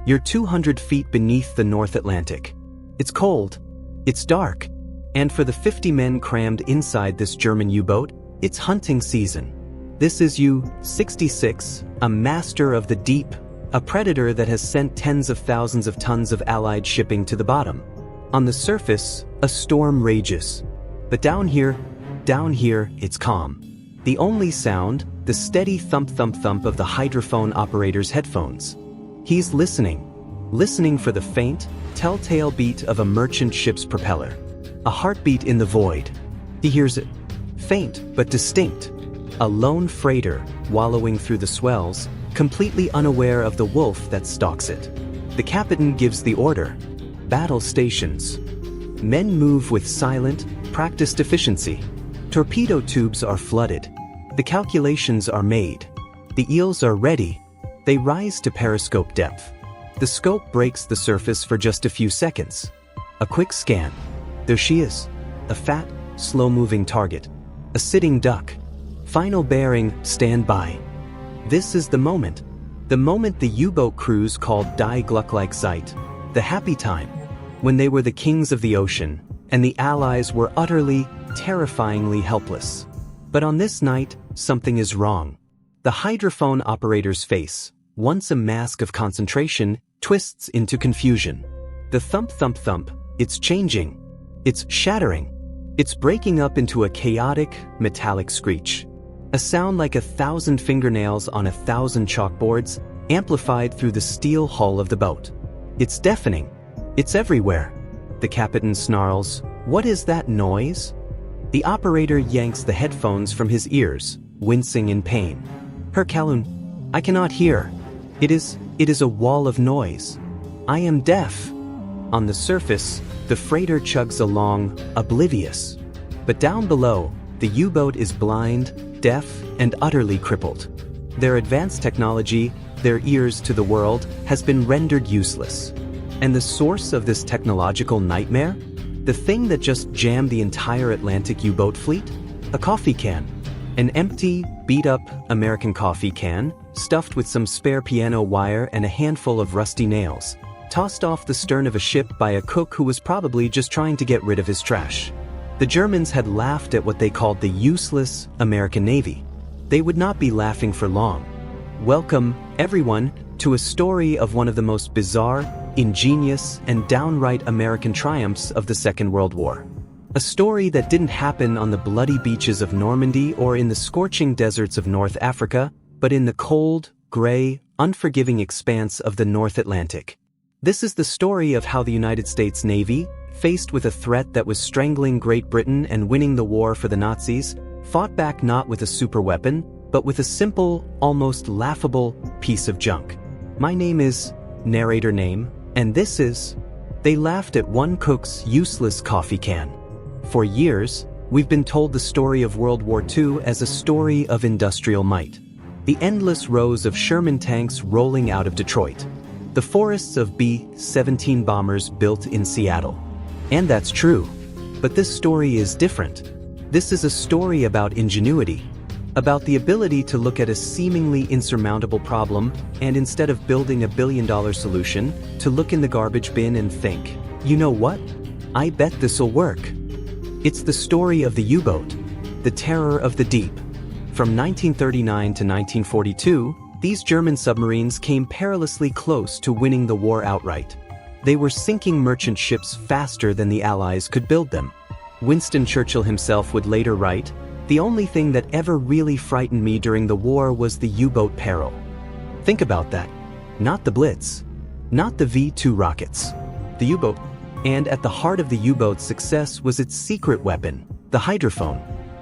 You're 200 feet beneath the North Atlantic. It's cold. It's dark. And for the 50 men crammed inside this German U-boat, it's hunting season. This is U-66, a master of the deep, a predator that has sent tens of thousands of tons of Allied shipping to the bottom. On the surface, a storm rages. But down here, it's calm. The only sound, the steady thump-thump-thump of the hydrophone operator's headphones. He's listening for the faint, telltale beat of a merchant ship's propeller. A heartbeat in the void. He hears it. Faint, but distinct. A lone freighter, wallowing through the swells, completely unaware of the wolf that stalks it. The captain gives the order. Battle stations. Men move with silent, practiced efficiency. Torpedo tubes are flooded. The calculations are made. The eels are ready. They rise to periscope depth. The scope breaks the surface for just a few seconds. A quick scan. There she is. A fat, slow-moving target. A sitting duck. Final bearing, stand by. This is the moment. The moment the U-boat crews called Die Glückliche Zeit. The happy time. When they were the kings of the ocean, and the Allies were utterly, terrifyingly helpless. But on this night, something is wrong. The hydrophone operator's face, once a mask of concentration, twists into confusion. The thump-thump-thump, it's changing. It's shattering. It's breaking up into a chaotic, metallic screech. A sound like 1,000 fingernails on 1,000 chalkboards, amplified through the steel hull of the boat. It's deafening. It's everywhere. The captain snarls, "What is that noise?" The operator yanks the headphones from his ears, wincing in pain. "Herr Kalun, I cannot hear. It is a wall of noise. I am deaf." On the surface, the freighter chugs along, oblivious. But down below, the U-boat is blind, deaf, and utterly crippled. Their advanced technology, their ears to the world, has been rendered useless. And the source of this technological nightmare? The thing that just jammed the entire Atlantic U-boat fleet? A coffee can. An empty, beat-up American coffee can, stuffed with some spare piano wire and a handful of rusty nails, tossed off the stern of a ship by a cook who was probably just trying to get rid of his trash. The Germans had laughed at what they called the useless American Navy. They would not be laughing for long. Welcome, everyone, to a story of one of the most bizarre, ingenious, and downright American triumphs of the Second World War. A story that didn't happen on the bloody beaches of Normandy or in the scorching deserts of North Africa, but in the cold, gray, unforgiving expanse of the North Atlantic. This is the story of how the United States Navy, faced with a threat that was strangling Great Britain and winning the war for the Nazis, fought back not with a superweapon, but with a simple, almost laughable piece of junk. My name is narrator name, and this is... They laughed at one cook's useless coffee can. For years, we've been told the story of World War II as a story of industrial might. The endless rows of Sherman tanks rolling out of Detroit. The forests of B-17 bombers built in Seattle. And that's true. But this story is different. This is a story about ingenuity. About the ability to look at a seemingly insurmountable problem and instead of building a billion-dollar solution, to look in the garbage bin and think, you know what? I bet this'll work. It's the story of the U-boat, the terror of the deep. From 1939 to 1942, these German submarines came perilously close to winning the war outright. They were sinking merchant ships faster than the Allies could build them. Winston Churchill himself would later write, "The only thing that ever really frightened me during the war was the U-boat peril." Think about that. Not the Blitz. Not the V-2 rockets. The U-boat. And at the heart of the U-boat's success was its secret weapon, the hydrophone.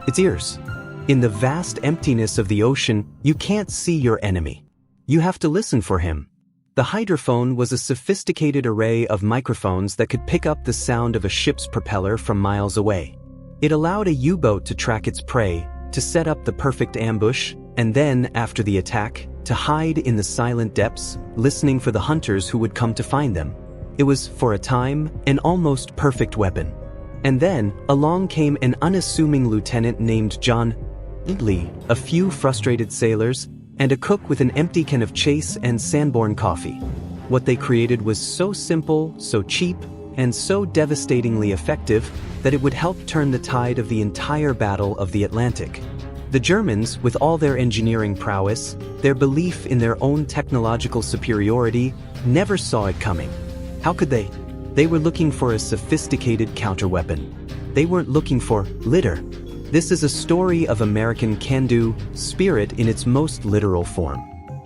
Its ears. In the vast emptiness of the ocean, you can't see your enemy. You have to listen for him. The hydrophone was a sophisticated array of microphones that could pick up the sound of a ship's propeller from miles away. It allowed a U-boat to track its prey, to set up the perfect ambush, and then, after the attack, to hide in the silent depths, listening for the hunters who would come to find them. It was, for a time, an almost perfect weapon. And then, along came an unassuming lieutenant named John Lee, a few frustrated sailors, and a cook with an empty can of Chase and Sanborn coffee. What they created was so simple, so cheap, and so devastatingly effective that it would help turn the tide of the entire Battle of the Atlantic. The Germans, with all their engineering prowess, their belief in their own technological superiority, never saw it coming. How could they? They were looking for a sophisticated counterweapon. They weren't looking for litter. This is a story of American can-do spirit in its most literal form.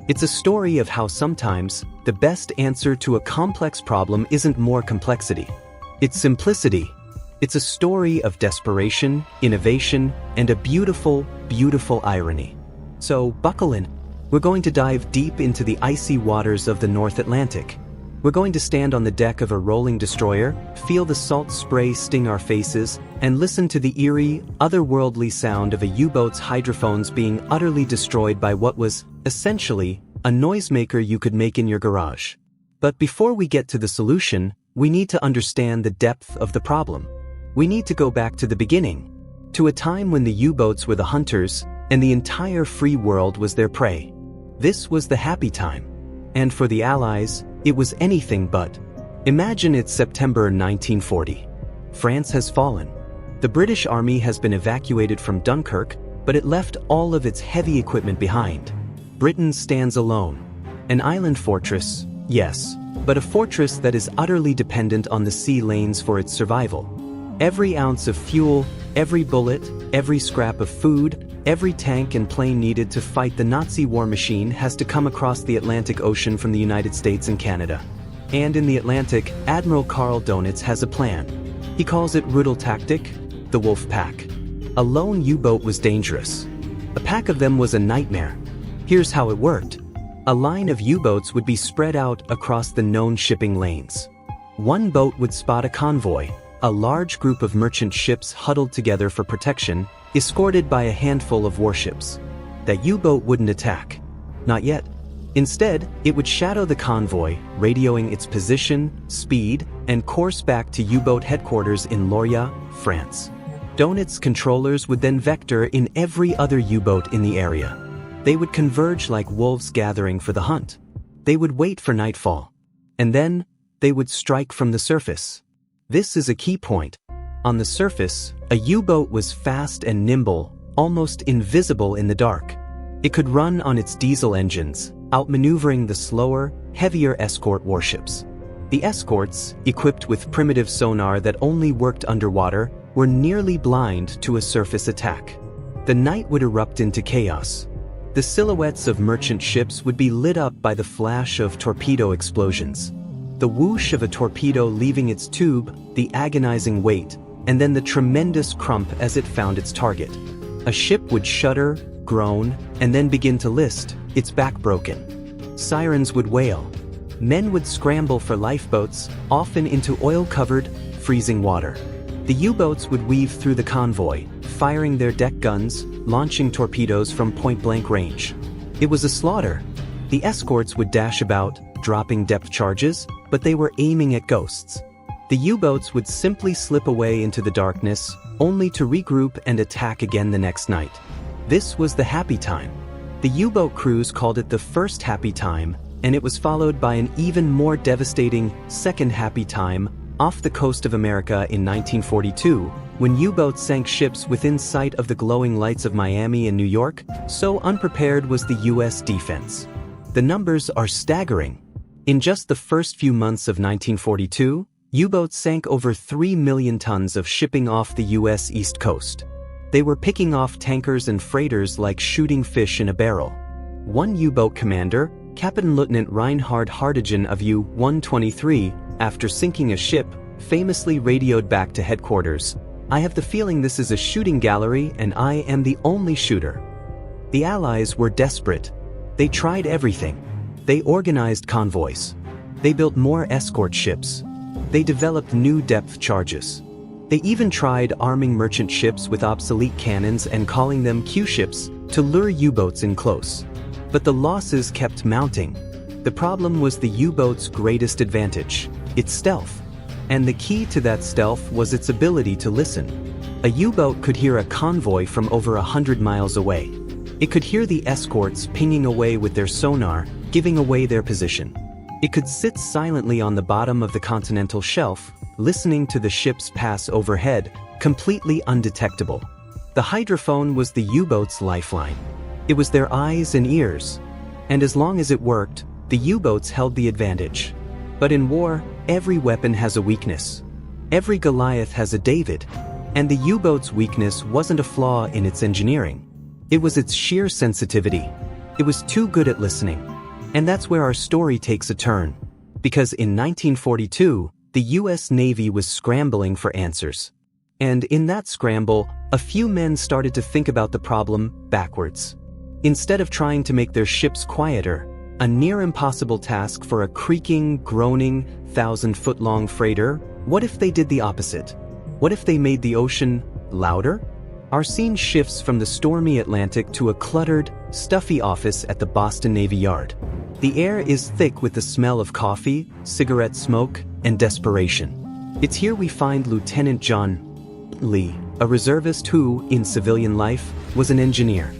It's a story of how sometimes the best answer to a complex problem isn't more complexity. It's simplicity. It's a story of desperation, innovation, and a beautiful, beautiful irony. So buckle in. We're going to dive deep into the icy waters of the North Atlantic. We're going to stand on the deck of a rolling destroyer, feel the salt spray sting our faces, and listen to the eerie, otherworldly sound of a U-boat's hydrophones being utterly destroyed by what was, essentially, a noisemaker you could make in your garage. But before we get to the solution, we need to understand the depth of the problem. We need to go back to the beginning, to a time when the U-boats were the hunters, and the entire free world was their prey. This was the happy time. And for the Allies, it was anything but. Imagine it's September 1940. France has fallen. The British Army has been evacuated from Dunkirk, but it left all of its heavy equipment behind. Britain stands alone. An island fortress, yes, but a fortress that is utterly dependent on the sea lanes for its survival. Every ounce of fuel, every bullet, every scrap of food, every tank and plane needed to fight the Nazi war machine has to come across the Atlantic Ocean from the United States and Canada. And in the Atlantic, Admiral Karl Donitz has a plan. He calls it Rudeltaktik, the Wolf Pack. A lone U-boat was dangerous. A pack of them was a nightmare. Here's how it worked. A line of U-boats would be spread out across the known shipping lanes. One boat would spot a convoy, a large group of merchant ships huddled together for protection, escorted by a handful of warships. That U-boat wouldn't attack. Not yet. Instead, it would shadow the convoy, radioing its position, speed, and course back to U-boat headquarters in Lorient, France. Donitz controllers would then vector in every other U-boat in the area. They would converge like wolves gathering for the hunt. They would wait for nightfall. And then, they would strike from the surface. This is a key point. On the surface, a U-boat was fast and nimble, almost invisible in the dark. It could run on its diesel engines, outmaneuvering the slower, heavier escort warships. The escorts, equipped with primitive sonar that only worked underwater, were nearly blind to a surface attack. The night would erupt into chaos. The silhouettes of merchant ships would be lit up by the flash of torpedo explosions. The whoosh of a torpedo leaving its tube, the agonizing weight, and then the tremendous crump as it found its target. A ship would shudder, groan, and then begin to list, its back broken. Sirens would wail. Men would scramble for lifeboats, often into oil-covered, freezing water. The U-boats would weave through the convoy, firing their deck guns, launching torpedoes from point-blank range. It was a slaughter. The escorts would dash about, dropping depth charges, but they were aiming at ghosts. The U-boats would simply slip away into the darkness, only to regroup and attack again the next night. This was the happy time. The U-boat crews called it the first happy time, and it was followed by an even more devastating second happy time off the coast of America in 1942, when U-boats sank ships within sight of the glowing lights of Miami and New York. So unprepared was the U.S. defense. The numbers are staggering. In just the first few months of 1942, U-boats sank over 3 million tons of shipping off the U.S. East Coast. They were picking off tankers and freighters like shooting fish in a barrel. One U-boat commander, Captain Lieutenant Reinhard Hartigen of U-123, after sinking a ship, famously radioed back to headquarters, "I have the feeling this is a shooting gallery and I am the only shooter." The Allies were desperate. They tried everything. They organized convoys. They built more escort ships. They developed new depth charges. They even tried arming merchant ships with obsolete cannons and calling them Q-ships to lure U-boats in close. But the losses kept mounting. The problem was the U-boat's greatest advantage, its stealth. And the key to that stealth was its ability to listen. A U-boat could hear a convoy from over 100 miles away. It could hear the escorts pinging away with their sonar, giving away their position. It could sit silently on the bottom of the continental shelf, listening to the ships pass overhead, completely undetectable. The hydrophone was the U-boat's lifeline. It was their eyes and ears. And as long as it worked, the U-boats held the advantage. But in war, every weapon has a weakness. Every Goliath has a David. And the U-boat's weakness wasn't a flaw in its engineering. It was its sheer sensitivity. It was too good at listening. And that's where our story takes a turn. Because in 1942, the US Navy was scrambling for answers. And in that scramble, a few men started to think about the problem backwards. Instead of trying to make their ships quieter, a near-impossible task for a creaking, groaning, 1,000-foot-long freighter, what if they did the opposite? What if they made the ocean louder? Our scene shifts from the stormy Atlantic to a cluttered, stuffy office at the Boston Navy Yard. The air is thick with the smell of coffee, cigarette smoke, and desperation. It's here we find Lieutenant John Lee, a reservist who, in civilian life, was an engineer.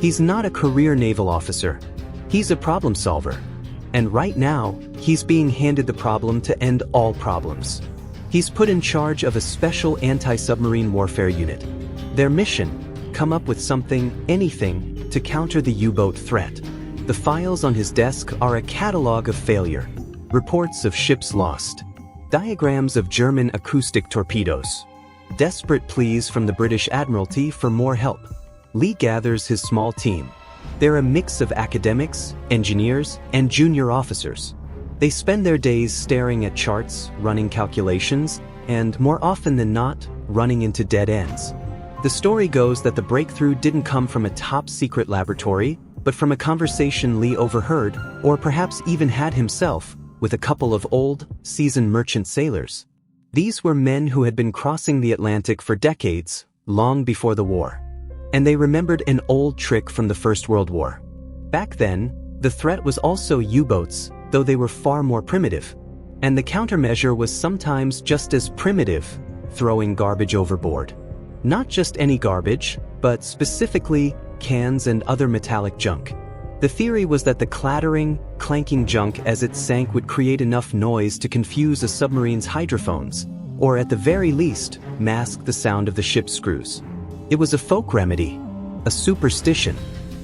He's not a career naval officer. He's a problem solver. And right now, he's being handed the problem to end all problems. He's put in charge of a special anti-submarine warfare unit. Their mission, come up with something, anything, to counter the U-boat threat. The files on his desk are a catalog of failure, reports of ships lost, diagrams of German acoustic torpedoes, desperate pleas from the British Admiralty for more help. Lee gathers his small team. They're a mix of academics, engineers, and junior officers. They spend their days staring at charts, running calculations, and more often than not, running into dead ends. The story goes that the breakthrough didn't come from a top-secret laboratory, but from a conversation Lee overheard, or perhaps even had himself, with a couple of old, seasoned merchant sailors. These were men who had been crossing the Atlantic for decades, long before the war. And they remembered an old trick from the First World War. Back then, the threat was also U-boats, though they were far more primitive. And the countermeasure was sometimes just as primitive, throwing garbage overboard. Not just any garbage, but specifically cans and other metallic junk. The theory was that the clattering, clanking junk as it sank would create enough noise to confuse a submarine's hydrophones, or at the very least, mask the sound of the ship's screws. It was a folk remedy, a superstition.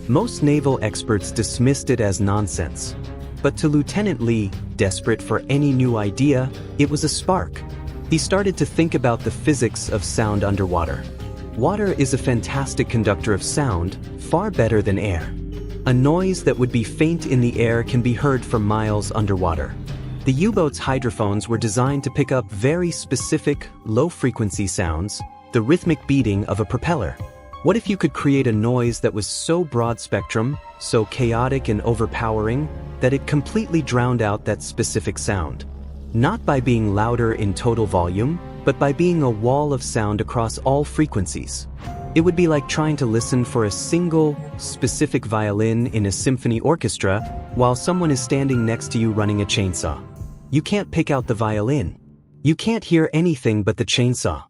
Most naval experts dismissed it as nonsense. But to Lieutenant Lee, desperate for any new idea, it was a spark. He started to think about the physics of sound underwater. Water is a fantastic conductor of sound, far better than air. A noise that would be faint in the air can be heard for miles underwater. The U-boat's hydrophones were designed to pick up very specific, low-frequency sounds, the rhythmic beating of a propeller. What if you could create a noise that was so broad-spectrum, so chaotic and overpowering, that it completely drowned out that specific sound? Not by being louder in total volume, but by being a wall of sound across all frequencies. It would be like trying to listen for a single, specific violin in a symphony orchestra while someone is standing next to you running a chainsaw. You can't pick out the violin. You can't hear anything but the chainsaw.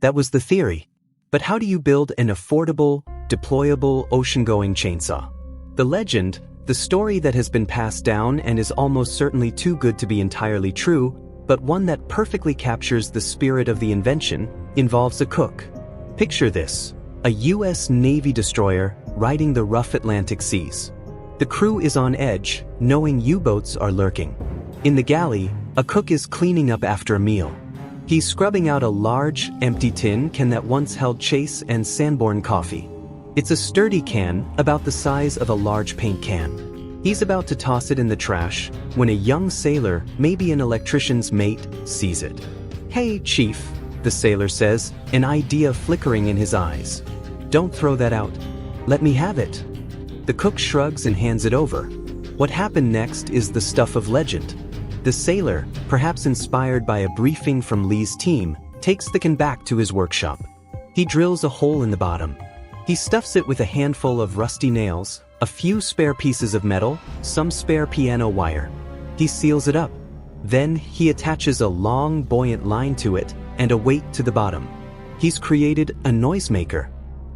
That was the theory. But how do you build an affordable, deployable, ocean-going chainsaw? The legend, the story that has been passed down and is almost certainly too good to be entirely true, but one that perfectly captures the spirit of the invention, involves a cook. Picture this, a US Navy destroyer riding the rough Atlantic seas. The crew is on edge, knowing U-boats are lurking. In the galley, a cook is cleaning up after a meal. He's scrubbing out a large, empty tin can that once held Chase and Sanborn coffee. It's a sturdy can, about the size of a large paint can. He's about to toss it in the trash, when a young sailor, maybe an electrician's mate, sees it. "Hey, Chief," the sailor says, an idea flickering in his eyes. "Don't throw that out. Let me have it." The cook shrugs and hands it over. What happened next is the stuff of legend. The sailor, perhaps inspired by a briefing from Lee's team, takes the can back to his workshop. He drills a hole in the bottom. He stuffs it with a handful of rusty nails, a few spare pieces of metal, some spare piano wire. He seals it up. Then he attaches a long, buoyant line to it and a weight to the bottom. He's created a noisemaker.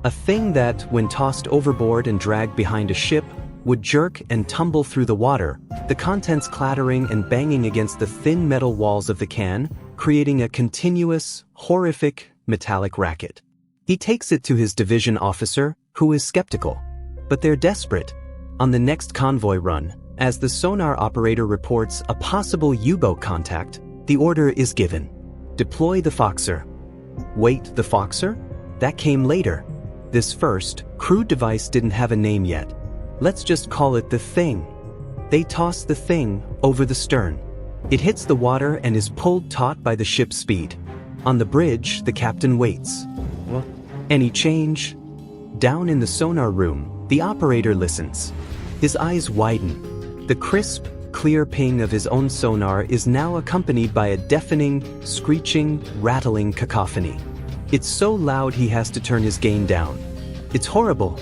A thing that, when tossed overboard and dragged behind a ship, would jerk and tumble through the water, the contents clattering and banging against the thin metal walls of the can, creating a continuous, horrific, metallic racket. He takes it to his division officer, who is skeptical. But they're desperate. On the next convoy run, as the sonar operator reports a possible U-boat contact, the order is given. Deploy the Foxer. Wait, the Foxer? That came later. This first, crude device didn't have a name yet. Let's just call it the Thing. They toss the Thing over the stern. It hits the water and is pulled taut by the ship's speed. On the bridge, the captain waits. What? Any change? Down in the sonar room, the operator listens. His eyes widen. The crisp, clear ping of his own sonar is now accompanied by a deafening, screeching, rattling cacophony. It's so loud he has to turn his gain down. It's horrible.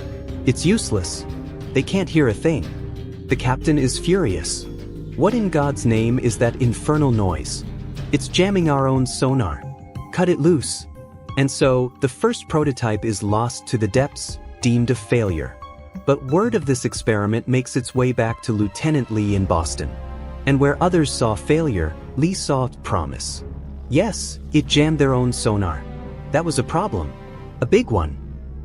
It's useless. They can't hear a thing. The captain is furious. What in God's name is that infernal noise? It's jamming our own sonar. Cut it loose. And so, the first prototype is lost to the depths, deemed a failure. But word of this experiment makes its way back to Lieutenant Lee in Boston. And where others saw failure, Lee saw promise. Yes, it jammed their own sonar. That was a problem. A big one.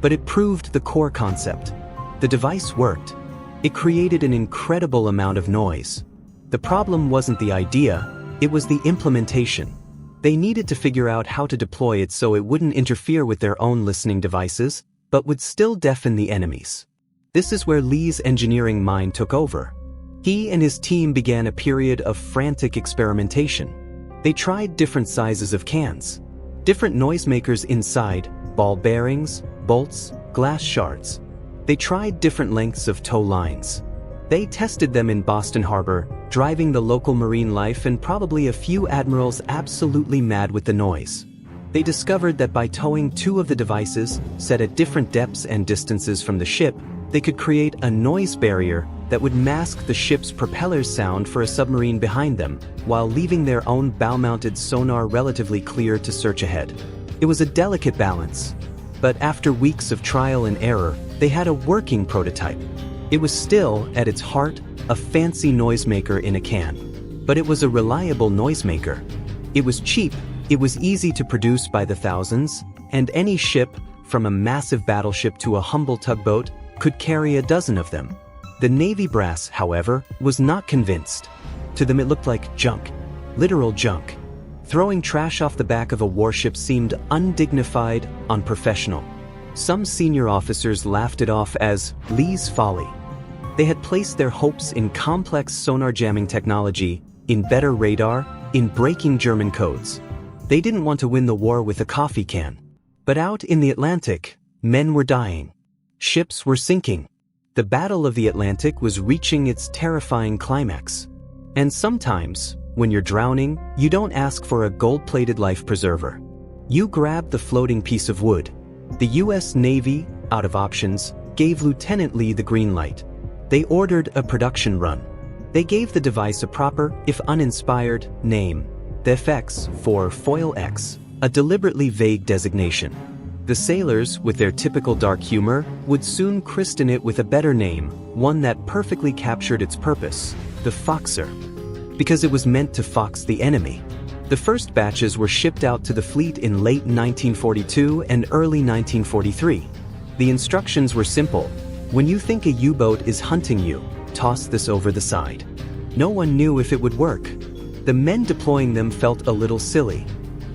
But it proved the core concept. The device worked. It created an incredible amount of noise. The problem wasn't the idea, it was the implementation. They needed to figure out how to deploy it so it wouldn't interfere with their own listening devices, but would still deafen the enemies. This is where Lee's engineering mind took over. He and his team began a period of frantic experimentation. They tried different sizes of cans, different noisemakers inside, ball bearings, bolts, glass shards. They tried different lengths of tow lines. They tested them in Boston Harbor, driving the local marine life and probably a few admirals absolutely mad with the noise. They discovered that by towing two of the devices, set at different depths and distances from the ship, they could create a noise barrier that would mask the ship's propeller's sound for a submarine behind them, while leaving their own bow-mounted sonar relatively clear to search ahead. It was a delicate balance. But after weeks of trial and error, they had a working prototype. It was still, at its heart, a fancy noisemaker in a can. But it was a reliable noisemaker. It was cheap, it was easy to produce by the thousands, and any ship, from a massive battleship to a humble tugboat, could carry a dozen of them. The Navy brass, however, was not convinced. To them it looked like junk. Literal junk. Throwing trash off the back of a warship seemed undignified, unprofessional. Some senior officers laughed it off as Lee's folly. They had placed their hopes in complex sonar jamming technology, in better radar, in breaking German codes. They didn't want to win the war with a coffee can. But out in the Atlantic, men were dying. Ships were sinking. The Battle of the Atlantic was reaching its terrifying climax. And sometimes, when you're drowning, you don't ask for a gold-plated life preserver. You grab the floating piece of wood. The US Navy, out of options, gave Lieutenant Lee the green light. They ordered a production run. They gave the device a proper, if uninspired, name. The FX for Foil X, a deliberately vague designation. The sailors, with their typical dark humor, would soon christen it with a better name, one that perfectly captured its purpose, the Foxer. Because it was meant to fox the enemy. The first batches were shipped out to the fleet in late 1942 and early 1943. The instructions were simple. When you think a U-boat is hunting you, toss this over the side. No one knew if it would work. The men deploying them felt a little silly.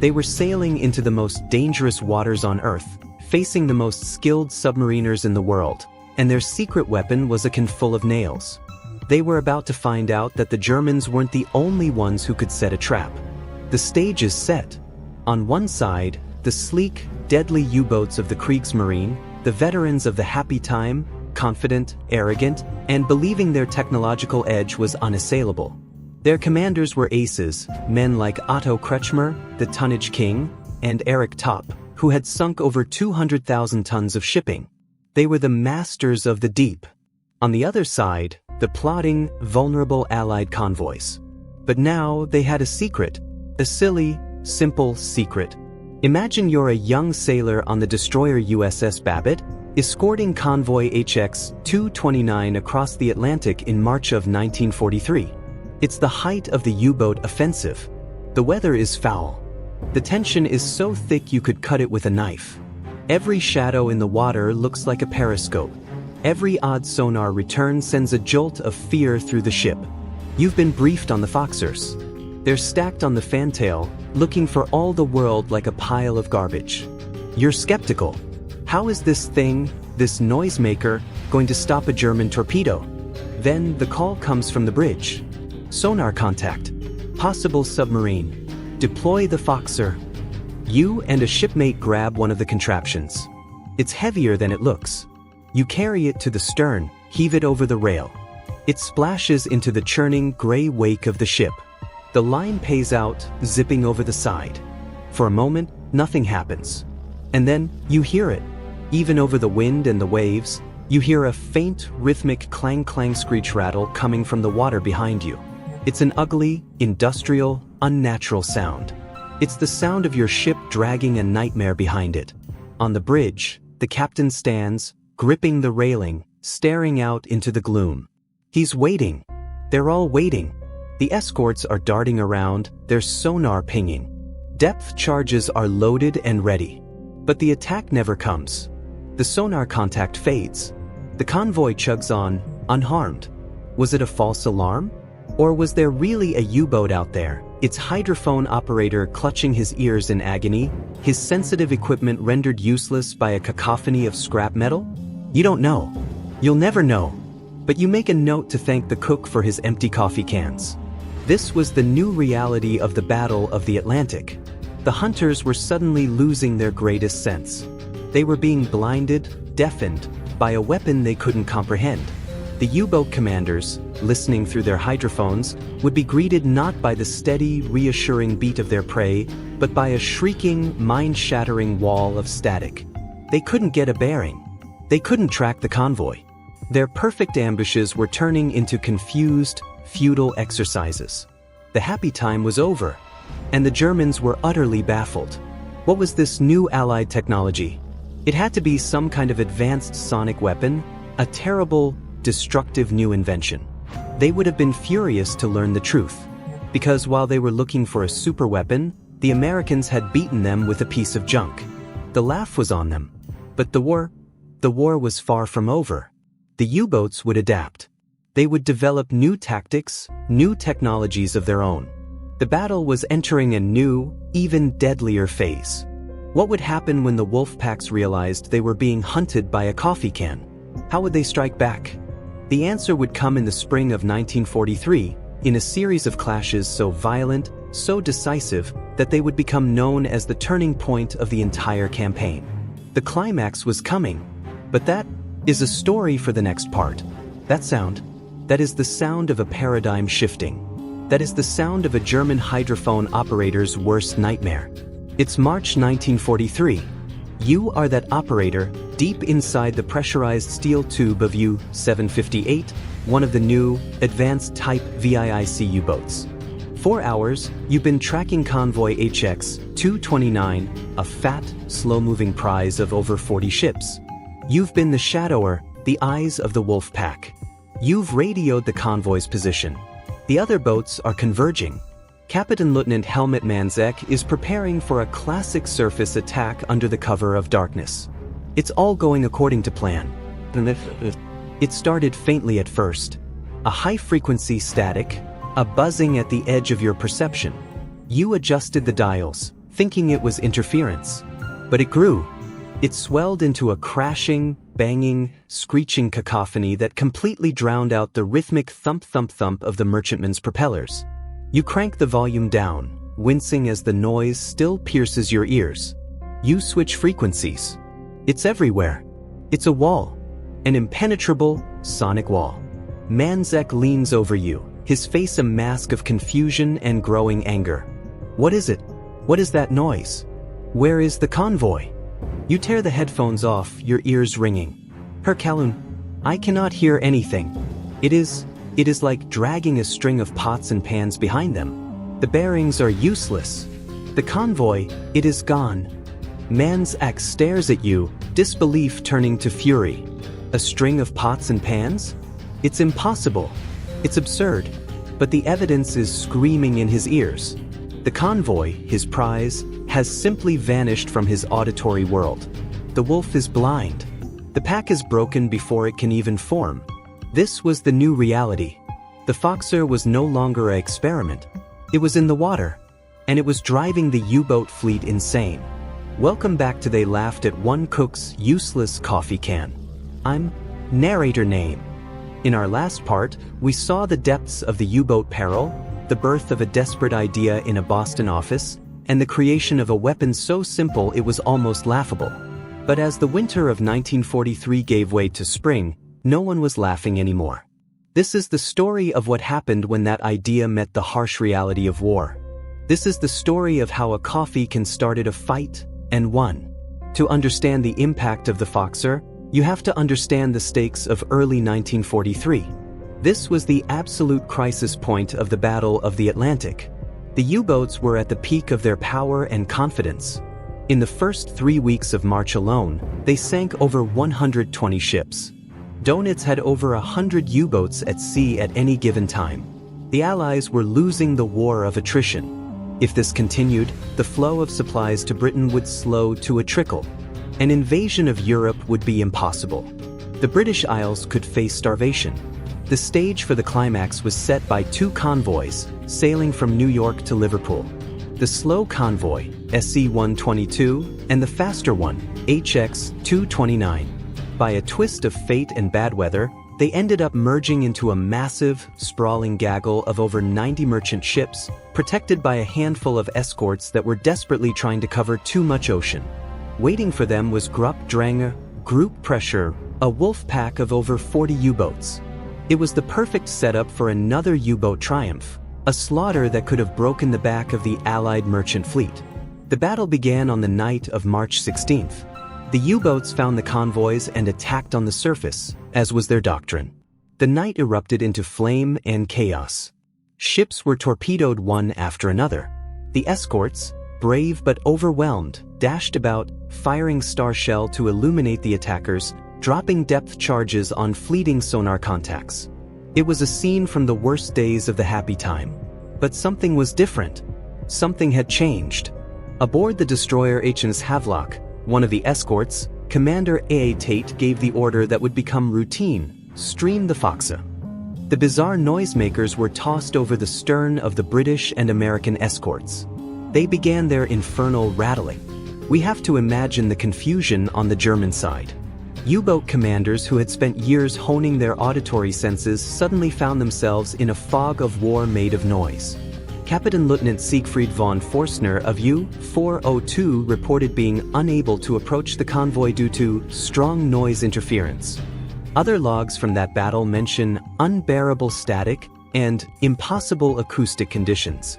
They were sailing into the most dangerous waters on Earth, facing the most skilled submariners in the world, and their secret weapon was a can full of nails. They were about to find out that the Germans weren't the only ones who could set a trap. The stage is set. On one side, the sleek, deadly U-boats of the Kriegsmarine, the veterans of the happy time, confident, arrogant, and believing their technological edge was unassailable. Their commanders were aces, men like Otto Kretschmer, the tonnage king, and Eric Topp, who had sunk over 200,000 tons of shipping. They were the masters of the deep. On the other side, the plodding, vulnerable Allied convoys. But now they had a secret, a silly, simple secret. Imagine you're a young sailor on the destroyer USS Babbitt, escorting convoy HX-229 across the Atlantic in March of 1943. It's the height of the U-boat offensive. The weather is foul. The tension is so thick you could cut it with a knife. Every shadow in the water looks like a periscope. Every odd sonar return sends a jolt of fear through the ship. You've been briefed on the Foxers. They're stacked on the fantail, looking for all the world like a pile of garbage. You're skeptical. How is this thing, this noisemaker, going to stop a German torpedo? Then the call comes from the bridge. Sonar contact. Possible submarine. Deploy the Foxer. You and a shipmate grab one of the contraptions. It's heavier than it looks. You carry it to the stern, heave it over the rail. It splashes into the churning gray wake of the ship. The line pays out, zipping over the side. For a moment, nothing happens. And then, you hear it. Even over the wind and the waves, you hear a faint, rhythmic clang-clang screech rattle coming from the water behind you. It's an ugly, industrial, unnatural sound. It's the sound of your ship dragging a nightmare behind it. On the bridge, the captain stands, gripping the railing, staring out into the gloom. He's waiting. They're all waiting. The escorts are darting around, their sonar pinging. Depth charges are loaded and ready. But the attack never comes. The sonar contact fades. The convoy chugs on, unharmed. Was it a false alarm? Or was there really a U-boat out there, its hydrophone operator clutching his ears in agony, his sensitive equipment rendered useless by a cacophony of scrap metal? You don't know. You'll never know. But you make a note to thank the cook for his empty coffee cans. This was the new reality of the Battle of the Atlantic. The hunters were suddenly losing their greatest sense. They were being blinded, deafened, by a weapon they couldn't comprehend. The U-boat commanders, listening through their hydrophones, would be greeted not by the steady, reassuring beat of their prey, but by a shrieking, mind-shattering wall of static. They couldn't get a bearing. They couldn't track the convoy. Their perfect ambushes were turning into confused, futile exercises. The happy time was over, and the Germans were utterly baffled. What was this new Allied technology? It had to be some kind of advanced sonic weapon, a terrible, destructive new invention. They would have been furious to learn the truth, because while they were looking for a superweapon, the Americans had beaten them with a piece of junk. The laugh was on them. But the war was far from over. The U-boats would adapt. They would develop new tactics, new technologies of their own. The battle was entering a new, even deadlier phase. What would happen when the wolf packs realized they were being hunted by a coffee can? How would they strike back? The answer would come in the spring of 1943, in a series of clashes so violent, so decisive, that they would become known as the turning point of the entire campaign. The climax was coming, but that is a story for the next part. That sound, that is the sound of a paradigm shifting. That is the sound of a German hydrophone operator's worst nightmare. It's March 1943. You are that operator, deep inside the pressurized steel tube of U-758, one of the new, advanced type VIIC U-boats. 4 hours, you've been tracking convoy HX-229, a fat, slow-moving prize of over 40 ships. You've been the shadower, the eyes of the wolf pack. You've radioed the convoy's position. The other boats are converging. Captain Lieutenant Helmut Manzek is preparing for a classic surface attack under the cover of darkness. It's all going according to plan. It started faintly at first. A high-frequency static, a buzzing at the edge of your perception. You adjusted the dials, thinking it was interference. But it grew. It swelled into a crashing, banging, screeching cacophony that completely drowned out the rhythmic thump-thump-thump of the merchantman's propellers. You crank the volume down, wincing as the noise still pierces your ears. You switch frequencies. It's everywhere. It's a wall. An impenetrable, sonic wall. Manzek leans over you, his face a mask of confusion and growing anger. What is it? What is that noise? Where is the convoy? You tear the headphones off, your ears ringing. Herr Kalun, I cannot hear anything. It is like dragging a string of pots and pans behind them. The bearings are useless. The convoy, it is gone. Man's axe stares at you, disbelief turning to fury. A string of pots and pans? It's impossible. It's absurd. But the evidence is screaming in his ears. The convoy, his prize, has simply vanished from his auditory world. The wolf is blind. The pack is broken before it can even form. This was the new reality. The Foxer was no longer an experiment. It was in the water. And it was driving the U-boat fleet insane. Welcome back to They Laughed at One Cook's Useless Coffee Can. I'm narrator name. In our last part, we saw the depths of the U-boat peril, the birth of a desperate idea in a Boston office, and the creation of a weapon so simple it was almost laughable. But as the winter of 1943 gave way to spring, no one was laughing anymore. This is the story of what happened when that idea met the harsh reality of war. This is the story of how a coffee can start a fight and won. To understand the impact of the Foxer, you have to understand the stakes of early 1943. This was the absolute crisis point of the Battle of the Atlantic. The U-boats were at the peak of their power and confidence. In the first 3 weeks of March alone, they sank over 120 ships. Donitz had over 100 U-boats at sea at any given time. The Allies were losing the war of attrition. If this continued, the flow of supplies to Britain would slow to a trickle. An invasion of Europe would be impossible. The British Isles could face starvation. The stage for the climax was set by two convoys, sailing from New York to Liverpool. The slow convoy, SC-122, and the faster one, HX-229. By a twist of fate and bad weather, they ended up merging into a massive, sprawling gaggle of over 90 merchant ships, protected by a handful of escorts that were desperately trying to cover too much ocean. Waiting for them was Gruppdränge, group pressure, a wolf pack of over 40 U-boats. It was the perfect setup for another U-boat triumph, a slaughter that could have broken the back of the Allied merchant fleet. The battle began on the night of March 16th. The U-boats found the convoys and attacked on the surface, as was their doctrine. The night erupted into flame and chaos. Ships were torpedoed one after another. The escorts, brave but overwhelmed, dashed about, firing star shell to illuminate the attackers, dropping depth charges on fleeting sonar contacts. It was a scene from the worst days of the happy time. But something was different. Something had changed. Aboard the destroyer HMS Havelock, one of the escorts, Commander A. Tate gave the order that would become routine: stream the Foxer. The bizarre noisemakers were tossed over the stern of the British and American escorts. They began their infernal rattling. We have to imagine the confusion on the German side. U-boat commanders who had spent years honing their auditory senses suddenly found themselves in a fog of war made of noise. Captain Lieutenant Siegfried von Forstner of U-402 reported being unable to approach the convoy due to strong noise interference. Other logs from that battle mention unbearable static and impossible acoustic conditions.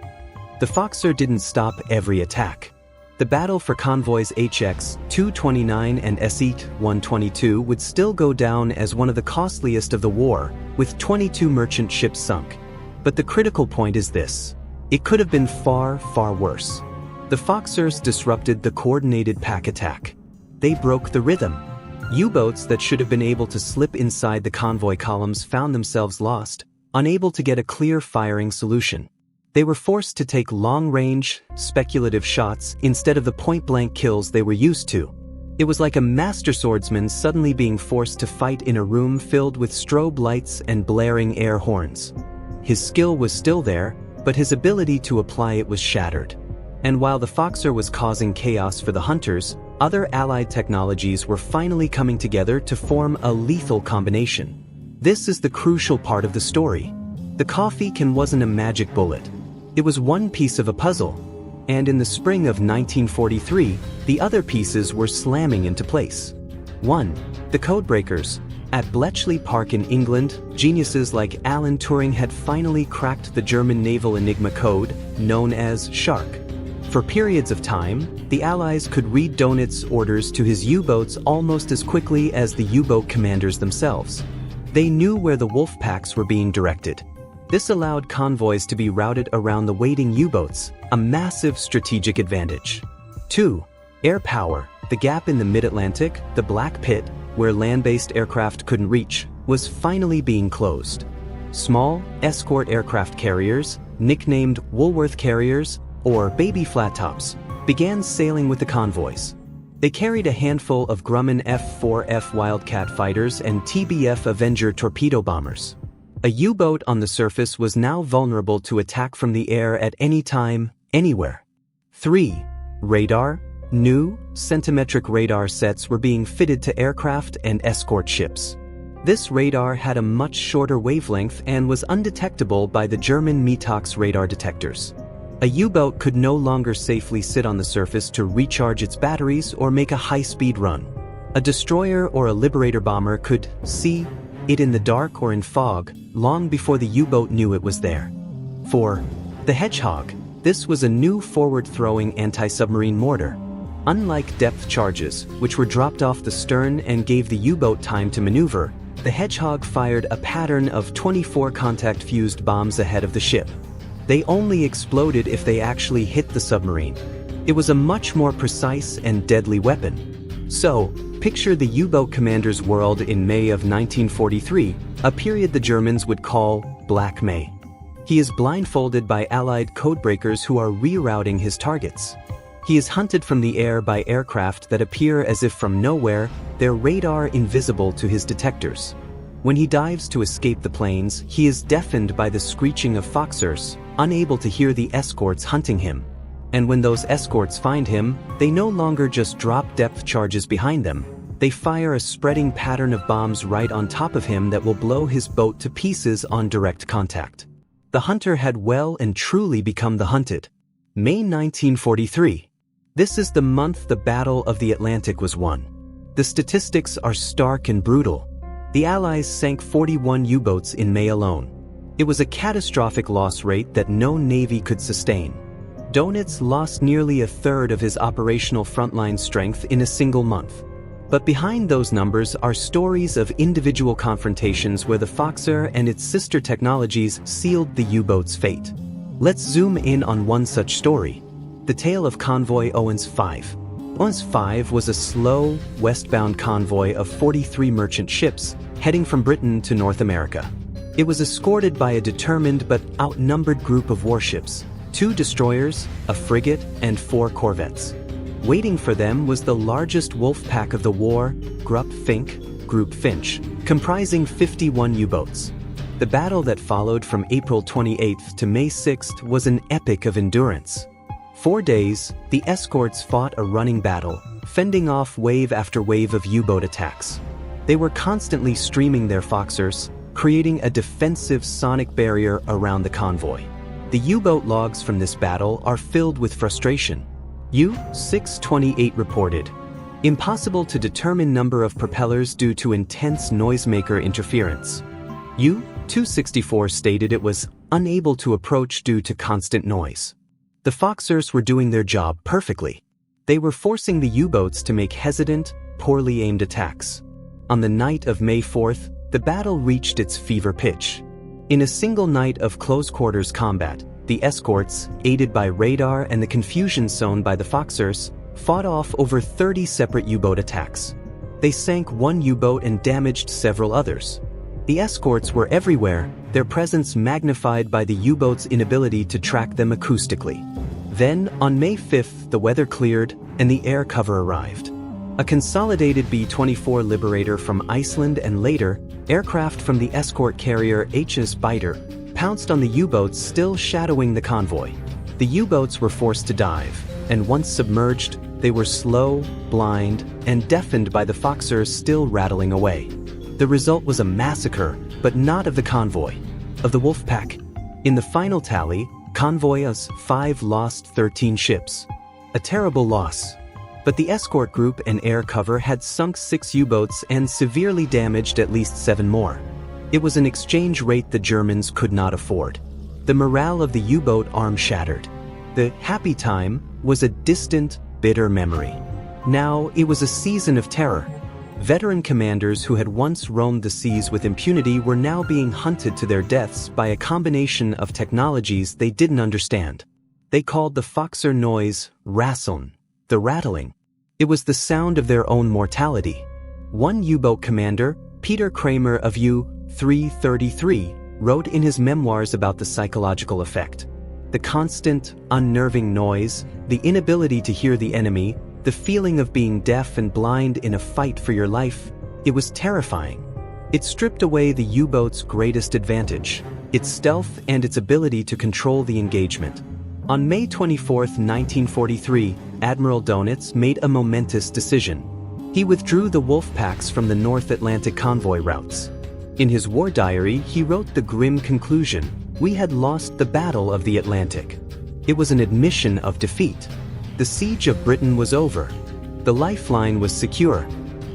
The Foxer didn't stop every attack. The battle for convoys HX-229 and SE-122 would still go down as one of the costliest of the war, with 22 merchant ships sunk. But the critical point is this: it could have been far, far worse. The Foxers disrupted the coordinated pack attack. They broke the rhythm. U-boats that should have been able to slip inside the convoy columns found themselves lost, unable to get a clear firing solution. They were forced to take long-range, speculative shots instead of the point-blank kills they were used to. It was like a master swordsman suddenly being forced to fight in a room filled with strobe lights and blaring air horns. His skill was still there, but his ability to apply it was shattered. And while the Foxer was causing chaos for the hunters, other Allied technologies were finally coming together to form a lethal combination. This is the crucial part of the story. The coffee can wasn't a magic bullet. It was one piece of a puzzle. And in the spring of 1943, the other pieces were slamming into place. 1. The codebreakers. At Bletchley Park in England, geniuses like Alan Turing had finally cracked the German naval enigma code, known as Shark. For periods of time, the Allies could read Donitz's orders to his U-boats almost as quickly as the U-boat commanders themselves. They knew where the wolf packs were being directed. This allowed convoys to be routed around the waiting U-boats, a massive strategic advantage. 2. Air power, the gap in the mid-Atlantic, the black pit, where land-based aircraft couldn't reach, was finally being closed. Small, escort aircraft carriers, nicknamed Woolworth carriers, or baby flat-tops, began sailing with the convoys. They carried a handful of Grumman F-4F Wildcat fighters and TBF Avenger torpedo bombers. A U-boat on the surface was now vulnerable to attack from the air at any time, anywhere. 3. Radar. New, centimetric radar sets were being fitted to aircraft and escort ships. This radar had a much shorter wavelength and was undetectable by the German Metox radar detectors. A U-boat could no longer safely sit on the surface to recharge its batteries or make a high-speed run. A destroyer or a Liberator bomber could see it in the dark or in fog long before the U-boat knew it was there. 4. The Hedgehog. This was a new forward-throwing anti-submarine mortar. Unlike depth charges, which were dropped off the stern and gave the U-boat time to maneuver, the Hedgehog fired a pattern of 24 contact-fused bombs ahead of the ship. They only exploded if they actually hit the submarine. It was a much more precise and deadly weapon. So, picture the U-boat commander's world in May of 1943, a period the Germans would call Black May. He is blindfolded by Allied codebreakers who are rerouting his targets. He is hunted from the air by aircraft that appear as if from nowhere, their radar invisible to his detectors. When he dives to escape the planes, he is deafened by the screeching of Foxers, unable to hear the escorts hunting him. And when those escorts find him, they no longer just drop depth charges behind them. They fire a spreading pattern of bombs right on top of him that will blow his boat to pieces on direct contact. The hunter had well and truly become the hunted. May 1943. This is the month the Battle of the Atlantic was won. The statistics are stark and brutal. The Allies sank 41 U-boats in May alone. It was a catastrophic loss rate that no navy could sustain. Donitz lost nearly a third of his operational frontline strength in a single month. But behind those numbers are stories of individual confrontations where the Foxer and its sister technologies sealed the U-boat's fate. Let's zoom in on one such story. The tale of Convoy Owens 5. Owens 5 was a slow, westbound convoy of 43 merchant ships heading from Britain to North America. It was escorted by a determined but outnumbered group of warships, 2 destroyers, a frigate, and 4 corvettes. Waiting for them was the largest wolf pack of the war, Group Finch, comprising 51 U-boats. The battle that followed from April 28th to May 6th was an epic of endurance. 4 days, the escorts fought a running battle, fending off wave after wave of U-boat attacks. They were constantly streaming their Foxers, creating a defensive sonic barrier around the convoy. The U-boat logs from this battle are filled with frustration. U-628 reported, impossible to determine number of propellers due to intense noisemaker interference. U-264 stated it was unable to approach due to constant noise. The Foxers were doing their job perfectly. They were forcing the U-boats to make hesitant, poorly aimed attacks. On the night of May 4th, the battle reached its fever pitch. In a single night of close-quarters combat, the escorts, aided by radar and the confusion sown by the Foxers, fought off over 30 separate U-boat attacks. They sank 1 U-boat and damaged several others. The escorts were everywhere, their presence magnified by the U-boat's inability to track them acoustically. Then, on May 5th, the weather cleared and the air cover arrived. A consolidated B-24 Liberator from Iceland and later, aircraft from the escort carrier HMS Biter pounced on the U-boats still shadowing the convoy. The U-boats were forced to dive, and once submerged, they were slow, blind, and deafened by the Foxers still rattling away. The result was a massacre, but not of the convoy, of the Wolfpack. In the final tally, Convoy Us 5 lost 13 ships. A terrible loss. But the escort group and air cover had sunk 6 U-boats and severely damaged at least 7 more. It was an exchange rate the Germans could not afford. The morale of the U-boat arm shattered. The happy time was a distant, bitter memory. Now it was a season of terror. Veteran commanders who had once roamed the seas with impunity were now being hunted to their deaths by a combination of technologies they didn't understand. They called the Foxer noise Rasseln, the rattling. It was the sound of their own mortality. One U-boat commander, Peter Kramer of U-333, wrote in his memoirs about the psychological effect. The constant, unnerving noise, the inability to hear the enemy, the feeling of being deaf and blind in a fight for your life, it was terrifying. It stripped away the U-boat's greatest advantage, its stealth and its ability to control the engagement. On May 24, 1943, Admiral Donitz made a momentous decision. He withdrew the wolf packs from the North Atlantic convoy routes. In his war diary, he wrote the grim conclusion: "We had lost the Battle of the Atlantic." It was an admission of defeat. The siege of Britain was over. The lifeline was secure.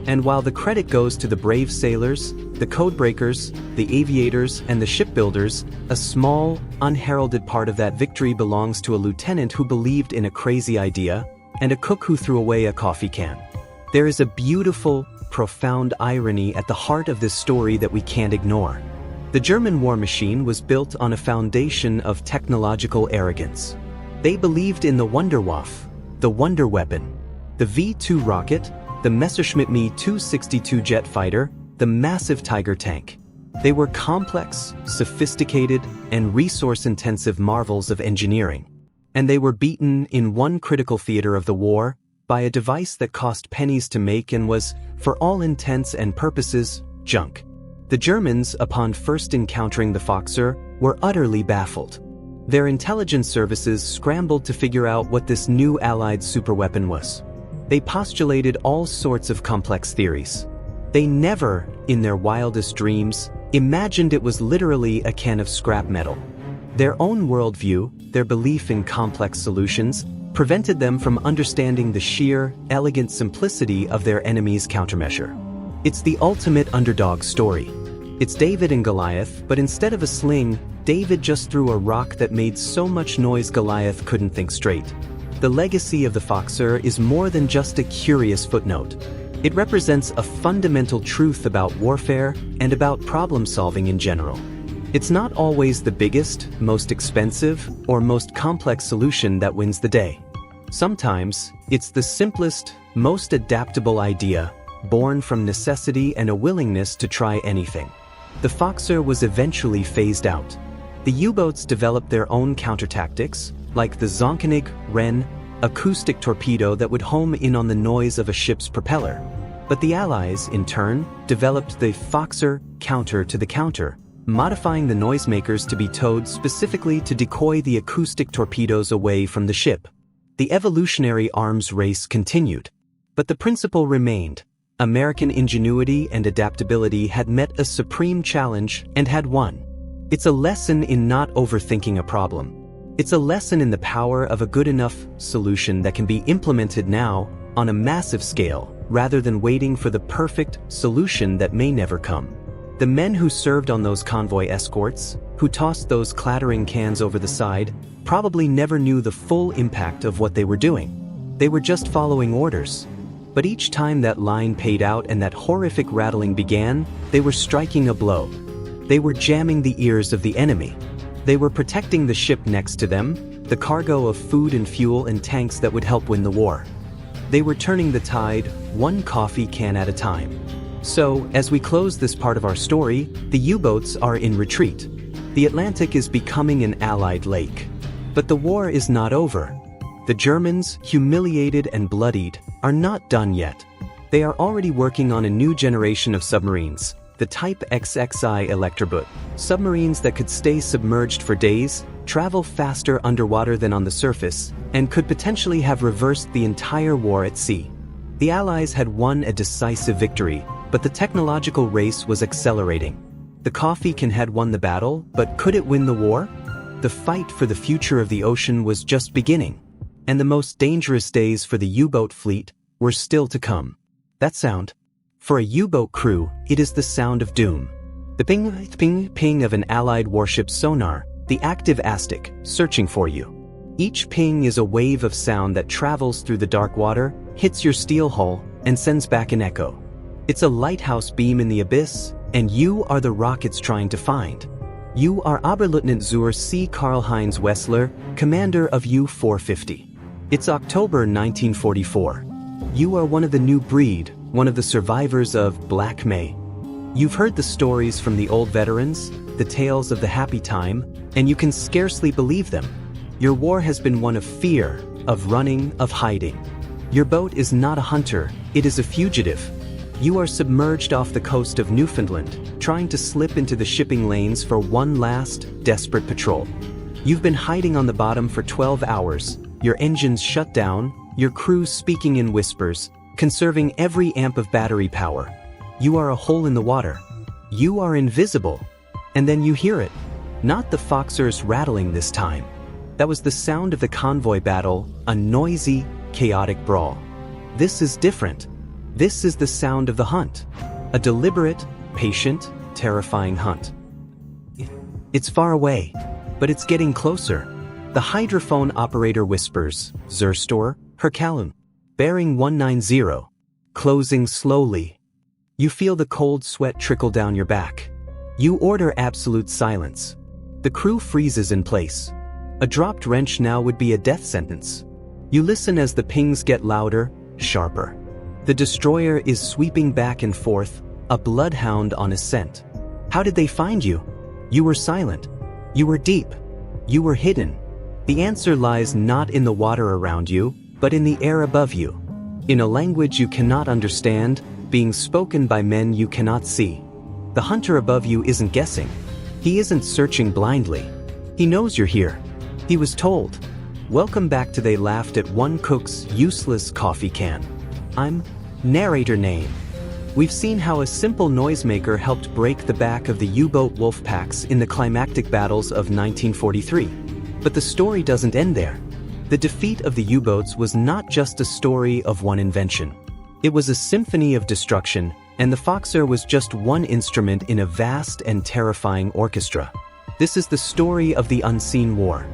And while the credit goes to the brave sailors, the codebreakers, the aviators, and the shipbuilders, a small, unheralded part of that victory belongs to a lieutenant who believed in a crazy idea and a cook who threw away a coffee can. There is a beautiful, profound irony at the heart of this story that we can't ignore. The German war machine was built on a foundation of technological arrogance. They believed in the Wunderwaffe, the wonder weapon, the V-2 rocket, the Messerschmitt Me-262 jet fighter, the massive Tiger tank. They were complex, sophisticated, and resource-intensive marvels of engineering. And they were beaten in one critical theater of the war by a device that cost pennies to make and was, for all intents and purposes, junk. The Germans, upon first encountering the Fokker, were utterly baffled. Their intelligence services scrambled to figure out what this new Allied superweapon was. They postulated all sorts of complex theories. They never, in their wildest dreams, imagined it was literally a can of scrap metal. Their own worldview, their belief in complex solutions, prevented them from understanding the sheer, elegant simplicity of their enemy's countermeasure. It's the ultimate underdog story. It's David and Goliath, but instead of a sling, David just threw a rock that made so much noise Goliath couldn't think straight. The legacy of the Fokker is more than just a curious footnote. It represents a fundamental truth about warfare and about problem-solving in general. It's not always the biggest, most expensive, or most complex solution that wins the day. Sometimes, it's the simplest, most adaptable idea, born from necessity and a willingness to try anything. The Fokker was eventually phased out. The U-boats developed their own counter-tactics, like the Zonkenig Wren acoustic torpedo that would home in on the noise of a ship's propeller. But the Allies, in turn, developed the Fokker counter to the counter, modifying the noisemakers to be towed specifically to decoy the acoustic torpedoes away from the ship. The evolutionary arms race continued. But the principle remained. American ingenuity and adaptability had met a supreme challenge and had won. It's a lesson in not overthinking a problem. It's a lesson in the power of a good enough solution that can be implemented now on a massive scale, rather than waiting for the perfect solution that may never come. The men who served on those convoy escorts, who tossed those clattering cans over the side, probably never knew the full impact of what they were doing. They were just following orders. But each time that line paid out and that horrific rattling began, they were striking a blow. They were jamming the ears of the enemy. They were protecting the ship next to them, the cargo of food and fuel and tanks that would help win the war. They were turning the tide, one coffee can at a time. So, as we close this part of our story, the U-boats are in retreat. The Atlantic is becoming an Allied lake. But the war is not over. The Germans, humiliated and bloodied, are not done yet. They are already working on a new generation of submarines, the Type XXI Electroboot, submarines that could stay submerged for days, travel faster underwater than on the surface, and could potentially have reversed the entire war at sea. The Allies had won a decisive victory, but the technological race was accelerating. The coffee can had won the battle, but could it win the war? The fight for the future of the ocean was just beginning, and the most dangerous days for the U-boat fleet were still to come. That sound? For a U-boat crew, it is the sound of doom. The ping, ping, ping of an Allied warship's sonar, the active ASTIC, searching for you. Each ping is a wave of sound that travels through the dark water, hits your steel hull, and sends back an echo. It's a lighthouse beam in the abyss, and you are the rock it's trying to find. You are Oberleutnant zur See Karl-Heinz Wessler, commander of U-450. It's October 1944. You are one of the new breed, one of the survivors of Black May. You've heard the stories from the old veterans, the tales of the happy time, and you can scarcely believe them. Your war has been one of fear, of running, of hiding. Your boat is not a hunter, it is a fugitive. You are submerged off the coast of Newfoundland, trying to slip into the shipping lanes for one last, desperate patrol. You've been hiding on the bottom for 12 hours, your engines shut down, your crew speaking in whispers, conserving every amp of battery power. You are a hole in the water. You are invisible. And then you hear it. Not the Foxers rattling this time. That was the sound of the convoy battle, a noisy, chaotic brawl. This is different. This is the sound of the hunt. A deliberate, patient, terrifying hunt. It's far away, but it's getting closer. The hydrophone operator whispers, Zerstor, Herkalun, bearing 190, closing slowly. You feel the cold sweat trickle down your back. You order absolute silence. The crew freezes in place. A dropped wrench now would be a death sentence. You listen as the pings get louder, sharper. The destroyer is sweeping back and forth, a bloodhound on a scent. How did they find you? You were silent. You were deep. You were hidden. The answer lies not in the water around you, but in the air above you. In a language you cannot understand, being spoken by men you cannot see. The hunter above you isn't guessing. He isn't searching blindly. He knows you're here. He was told. Welcome back to They Laughed at One Cook's Useless Coffee Can. I'm narrator name. We've seen how a simple noisemaker helped break the back of the U-boat wolf packs in the climactic battles of 1943. But the story doesn't end there. The defeat of the U-boats was not just a story of one invention. It was a symphony of destruction, and the Foxer was just one instrument in a vast and terrifying orchestra. This is the story of the unseen war.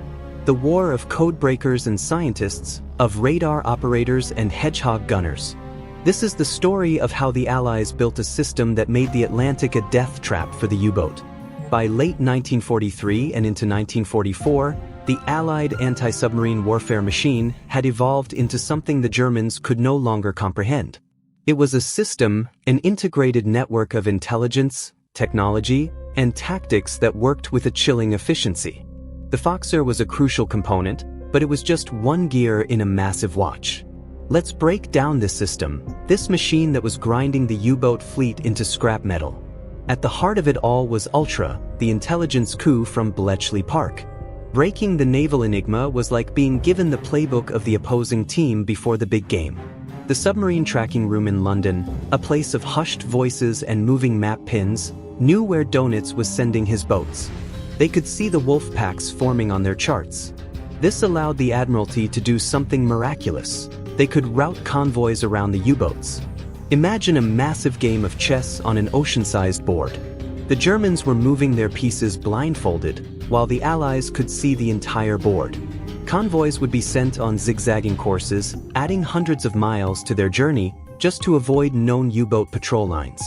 The war of codebreakers and scientists, of radar operators and hedgehog gunners. This is the story of how the Allies built a system that made the Atlantic a death trap for the U-boat. By late 1943 and into 1944, the Allied anti-submarine warfare machine had evolved into something the Germans could no longer comprehend. It was a system, an integrated network of intelligence, technology, and tactics that worked with a chilling efficiency. The Foxer was a crucial component, but it was just one gear in a massive watch. Let's break down this system, this machine that was grinding the U-boat fleet into scrap metal. At the heart of it all was Ultra, the intelligence coup from Bletchley Park. Breaking the naval enigma was like being given the playbook of the opposing team before the big game. The submarine tracking room in London, a place of hushed voices and moving map pins, knew where Donitz was sending his boats. They could see the wolf packs forming on their charts. This allowed the Admiralty to do something miraculous. They could route convoys around the U-boats. Imagine a massive game of chess on an ocean-sized board. The Germans were moving their pieces blindfolded, while the Allies could see the entire board. Convoys would be sent on zigzagging courses, adding hundreds of miles to their journey just to avoid known U-boat patrol lines.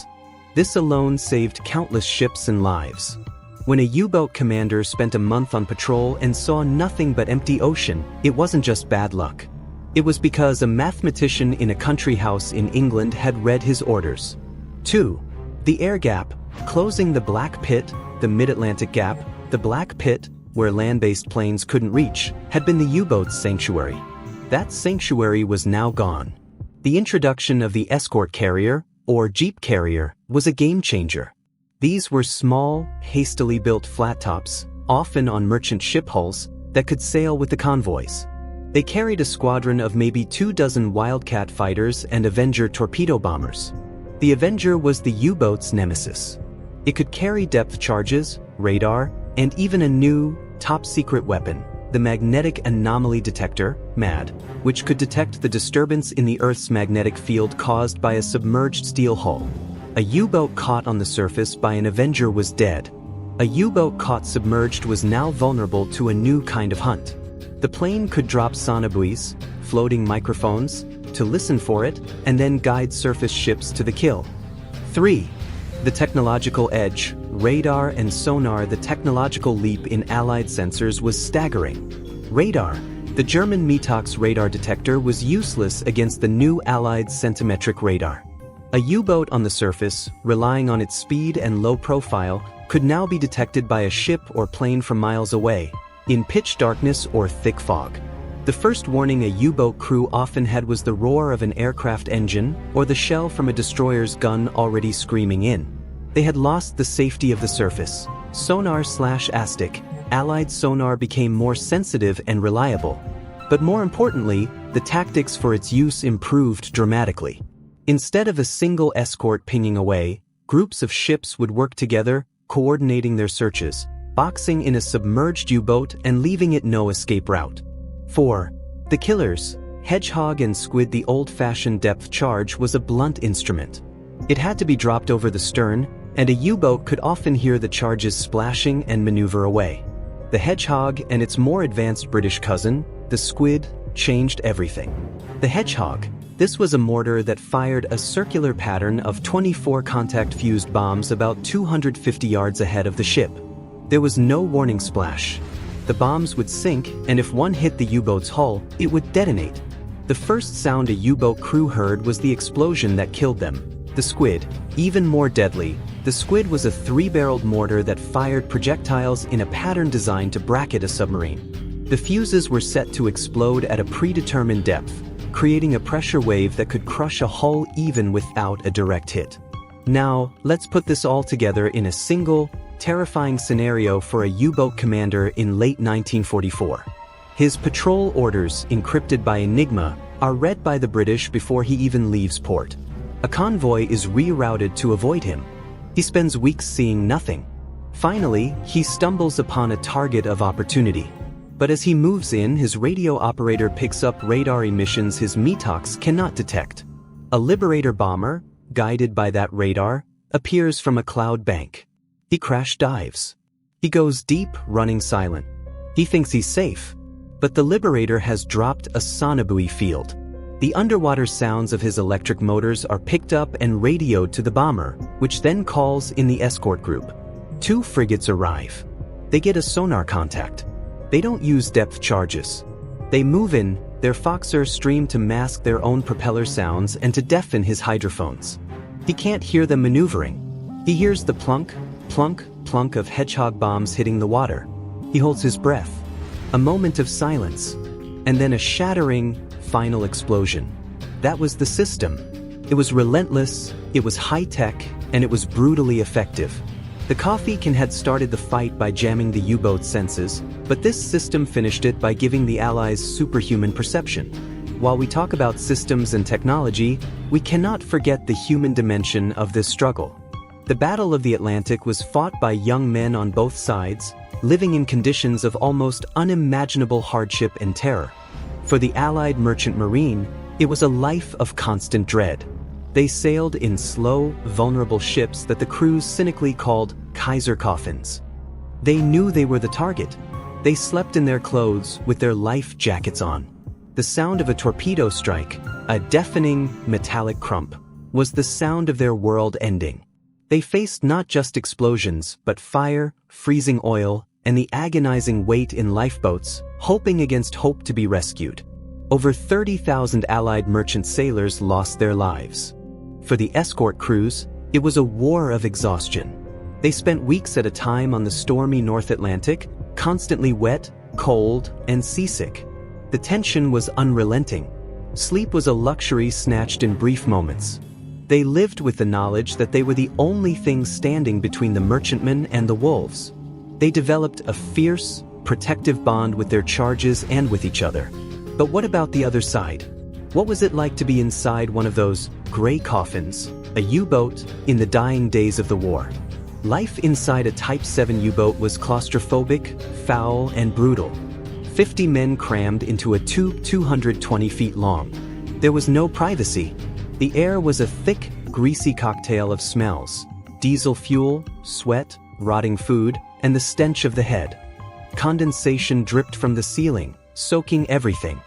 This alone saved countless ships and lives. When a U-boat commander spent a month on patrol and saw nothing but empty ocean, it wasn't just bad luck. It was because a mathematician in a country house in England had read his orders. 2. The air gap, closing the Black Pit, the Mid-Atlantic Gap, the Black Pit, where land-based planes couldn't reach, had been the U-boat's sanctuary. That sanctuary was now gone. The introduction of the escort carrier, or jeep carrier, was a game-changer. These were small, hastily built flat tops, often on merchant ship hulls, that could sail with the convoys. They carried a squadron of maybe 24 Wildcat fighters and Avenger torpedo bombers. The Avenger was the U-boat's nemesis. It could carry depth charges, radar, and even a new, top-secret weapon, the Magnetic Anomaly Detector, MAD, which could detect the disturbance in the Earth's magnetic field caused by a submerged steel hull. A U-boat caught on the surface by an Avenger was dead. A U-boat caught submerged was now vulnerable to a new kind of hunt. The plane could drop sonobuoys, floating microphones, to listen for it, and then guide surface ships to the kill. 3. The technological edge, radar and sonar. The technological leap in Allied sensors was staggering. Radar, The German Metox radar detector was useless against the new Allied centimetric radar. A U-boat on the surface, relying on its speed and low profile, could now be detected by a ship or plane from miles away, in pitch darkness or thick fog. The first warning a U-boat crew often had was the roar of an aircraft engine or the shell from a destroyer's gun already screaming in. They had lost the safety of the surface. Sonar/ASTIC, Allied sonar became more sensitive and reliable. But more importantly, the tactics for its use improved dramatically. Instead of a single escort pinging away, groups of ships would work together, coordinating their searches, boxing in a submerged U-boat and leaving it no escape route. 4. The killers, Hedgehog and Squid. The old-fashioned depth charge was a blunt instrument. It had to be dropped over the stern, and a U-boat could often hear the charges splashing and maneuver away. The Hedgehog and its more advanced British cousin, the Squid, changed everything. The Hedgehog. This was a mortar that fired a circular pattern of 24 contact-fused bombs about 250 yards ahead of the ship. There was no warning splash. The bombs would sink, and if one hit the U-boat's hull, it would detonate. The first sound a U-boat crew heard was the explosion that killed them. The Squid, even more deadly. The Squid was a 3-barreled mortar that fired projectiles in a pattern designed to bracket a submarine. The fuses were set to explode at a predetermined depth, creating a pressure wave that could crush a hull even without a direct hit. Now, let's put this all together in a single, terrifying scenario for a U-boat commander in late 1944. His patrol orders, encrypted by Enigma, are read by the British before he even leaves port. A convoy is rerouted to avoid him. He spends weeks seeing nothing. Finally, he stumbles upon a target of opportunity. But as he moves in, his radio operator picks up radar emissions his Metox cannot detect. A Liberator bomber, guided by that radar, appears from a cloud bank. He crash dives. He goes deep, running silent. He thinks he's safe. But the Liberator has dropped a sonobuoy field. The underwater sounds of his electric motors are picked up and radioed to the bomber, which then calls in the escort group. 2 frigates arrive. They get a sonar contact. They don't use depth charges. They move in, their Foxer stream to mask their own propeller sounds and to deafen his hydrophones. He can't hear them maneuvering. He hears the plunk, plunk, plunk of Hedgehog bombs hitting the water. He holds his breath. A moment of silence. And then a shattering, final explosion. That was the system. It was relentless, it was high-tech, and it was brutally effective. The Coffee Can had started the fight by jamming the U-boat's senses, but this system finished it by giving the Allies superhuman perception. While we talk about systems and technology, we cannot forget the human dimension of this struggle. The Battle of the Atlantic was fought by young men on both sides, living in conditions of almost unimaginable hardship and terror. For the Allied merchant marine, it was a life of constant dread. They sailed in slow, vulnerable ships that the crews cynically called Kaiser coffins. They knew they were the target. They slept in their clothes with their life jackets on. The sound of a torpedo strike, a deafening, metallic crump, was the sound of their world ending. They faced not just explosions, but fire, freezing oil, and the agonizing wait in lifeboats, hoping against hope to be rescued. Over 30,000 Allied merchant sailors lost their lives. For the escort crews, it was a war of exhaustion. They spent weeks at a time on the stormy North Atlantic, constantly wet, cold, and seasick. The tension was unrelenting. Sleep was a luxury snatched in brief moments. They lived with the knowledge that they were the only thing standing between the merchantmen and the wolves. They developed a fierce, protective bond with their charges and with each other. But what about the other side? What was it like to be inside one of those gray coffins, a U-boat, in the dying days of the war? Life inside a Type 7 U-boat was claustrophobic, foul, and brutal. 50 men crammed into a tube 220 feet long. There was no privacy. The air was a thick, greasy cocktail of smells: diesel fuel, sweat, rotting food, and the stench of the head. Condensation dripped from the ceiling, soaking everything.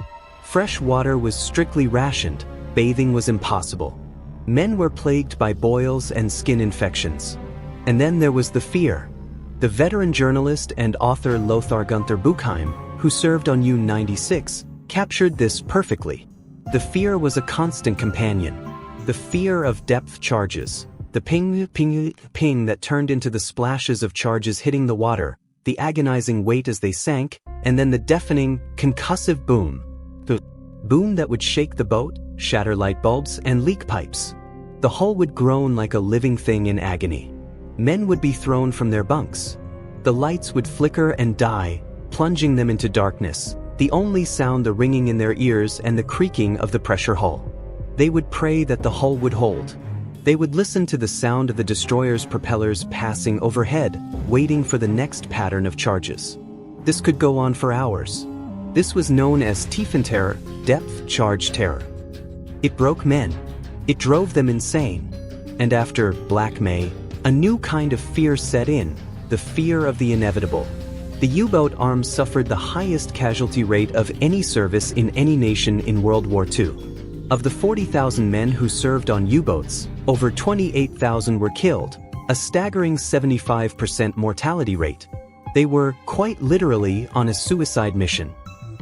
Fresh water was strictly rationed. Bathing was impossible. Men were plagued by boils and skin infections. And then there was the fear. The veteran journalist and author Lothar Gunther Buchheim, who served on U-96, captured this perfectly. The fear was a constant companion. The fear of depth charges. The ping, ping, ping that turned into the splashes of charges hitting the water, the agonizing weight as they sank, and then the deafening, concussive boom. The boom that would shake the boat, shatter light bulbs, and leak pipes. The hull would groan like a living thing in agony. Men would be thrown from their bunks. The lights would flicker and die, plunging them into darkness, the only sound the ringing in their ears and the creaking of the pressure hull. They would pray that the hull would hold. They would listen to the sound of the destroyer's propellers passing overhead, waiting for the next pattern of charges. This could go on for hours. This was known as Tiefenterror, depth charge terror. It broke men. It drove them insane. And after Black May, a new kind of fear set in, the fear of the inevitable. The U-boat arms suffered the highest casualty rate of any service in any nation in World War II. Of the 40,000 men who served on U-boats, over 28,000 were killed, a staggering 75% mortality rate. They were, quite literally, on a suicide mission.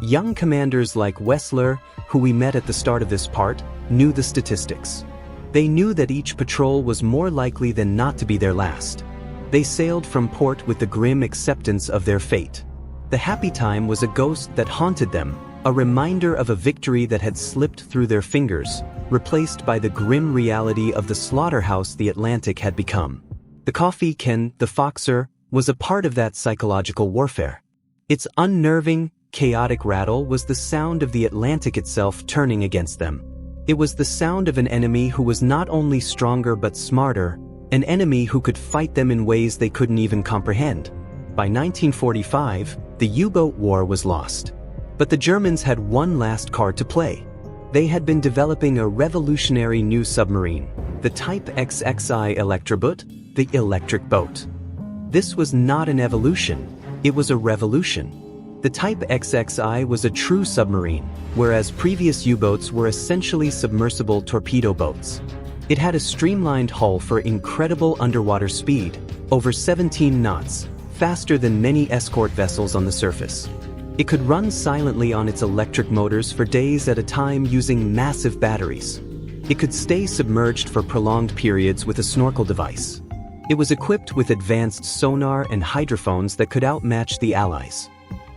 Young commanders like Wessler, who we met at the start of this part, knew the statistics. They knew that each patrol was more likely than not to be their last. They sailed from port with the grim acceptance of their fate. The happy time was a ghost that haunted them, a reminder of a victory that had slipped through their fingers, replaced by the grim reality of the slaughterhouse the Atlantic had become. The coffee can, the Foxer, was a part of that psychological warfare. Its unnerving, chaotic rattle was the sound of the Atlantic itself turning against them. It was the sound of an enemy who was not only stronger but smarter, an enemy who could fight them in ways they couldn't even comprehend. By 1945, the U-boat war was lost. But the Germans had one last card to play. They had been developing a revolutionary new submarine, the Type XXI Elektroboot, the electric boat. This was not an evolution, it was a revolution. The Type XXI was a true submarine, whereas previous U-boats were essentially submersible torpedo boats. It had a streamlined hull for incredible underwater speed, over 17 knots, faster than many escort vessels on the surface. It could run silently on its electric motors for days at a time using massive batteries. It could stay submerged for prolonged periods with a snorkel device. It was equipped with advanced sonar and hydrophones that could outmatch the Allies.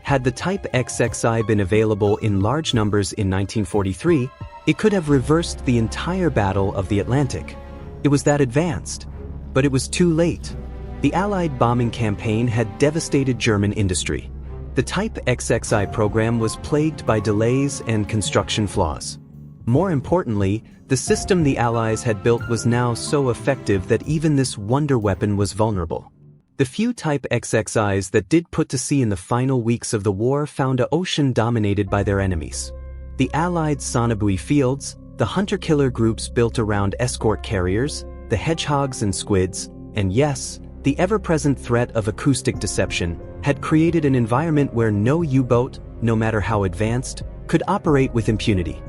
Had the Type XXI been available in large numbers in 1943, it could have reversed the entire Battle of the Atlantic. It was that advanced. But it was too late. The Allied bombing campaign had devastated German industry. The Type XXI program was plagued by delays and construction flaws. More importantly, the system the Allies had built was now so effective that even this wonder weapon was vulnerable. The few Type XXIs that did put to sea in the final weeks of the war found an ocean dominated by their enemies. The Allied Sonebui fields, the hunter-killer groups built around escort carriers, the hedgehogs and squids, and yes, the ever-present threat of acoustic deception, had created an environment where no U-boat, no matter how advanced, could operate with impunity.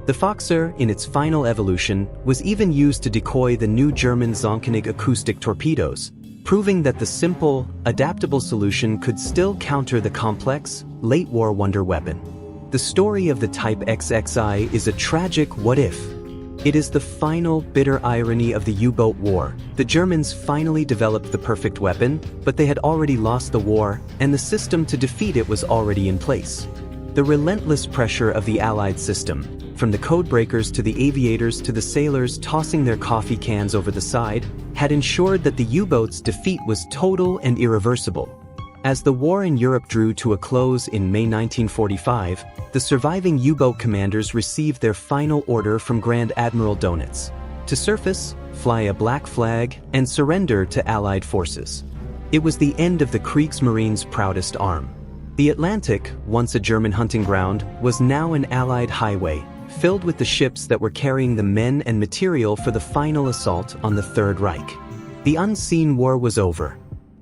The Foxer, in its final evolution, was even used to decoy the new German Zonkenig acoustic torpedoes, proving that the simple, adaptable solution could still counter the complex, late-war wonder weapon. The story of the Type XXI is a tragic what-if. It is the final, bitter irony of the U-boat war. The Germans finally developed the perfect weapon, but they had already lost the war, and the system to defeat it was already in place. The relentless pressure of the Allied system, from the codebreakers to the aviators to the sailors tossing their coffee cans over the side, had ensured that the U-boat's defeat was total and irreversible. As the war in Europe drew to a close in May 1945, the surviving U-boat commanders received their final order from Grand Admiral Dönitz to surface, fly a black flag, and surrender to Allied forces. It was the end of the Kriegsmarine's proudest arm. The Atlantic, once a German hunting ground, was now an Allied highway, filled with the ships that were carrying the men and material for the final assault on the Third Reich. The unseen war was over.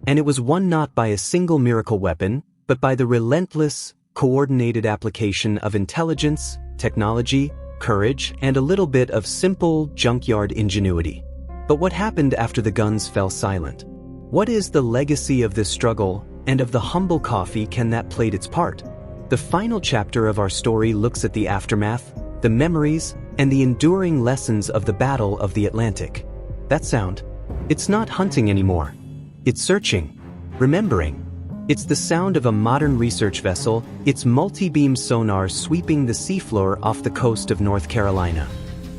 And it was won not by a single miracle weapon, but by the relentless, coordinated application of intelligence, technology, courage, and a little bit of simple, junkyard ingenuity. But what happened after the guns fell silent? What is the legacy of this struggle, and of the humble coffee can that played its part? The final chapter of our story looks at the aftermath, the memories, and the enduring lessons of the Battle of the Atlantic. That sound? It's not hunting anymore. It's searching, remembering. It's the sound of a modern research vessel, its multi-beam sonar sweeping the seafloor off the coast of North Carolina.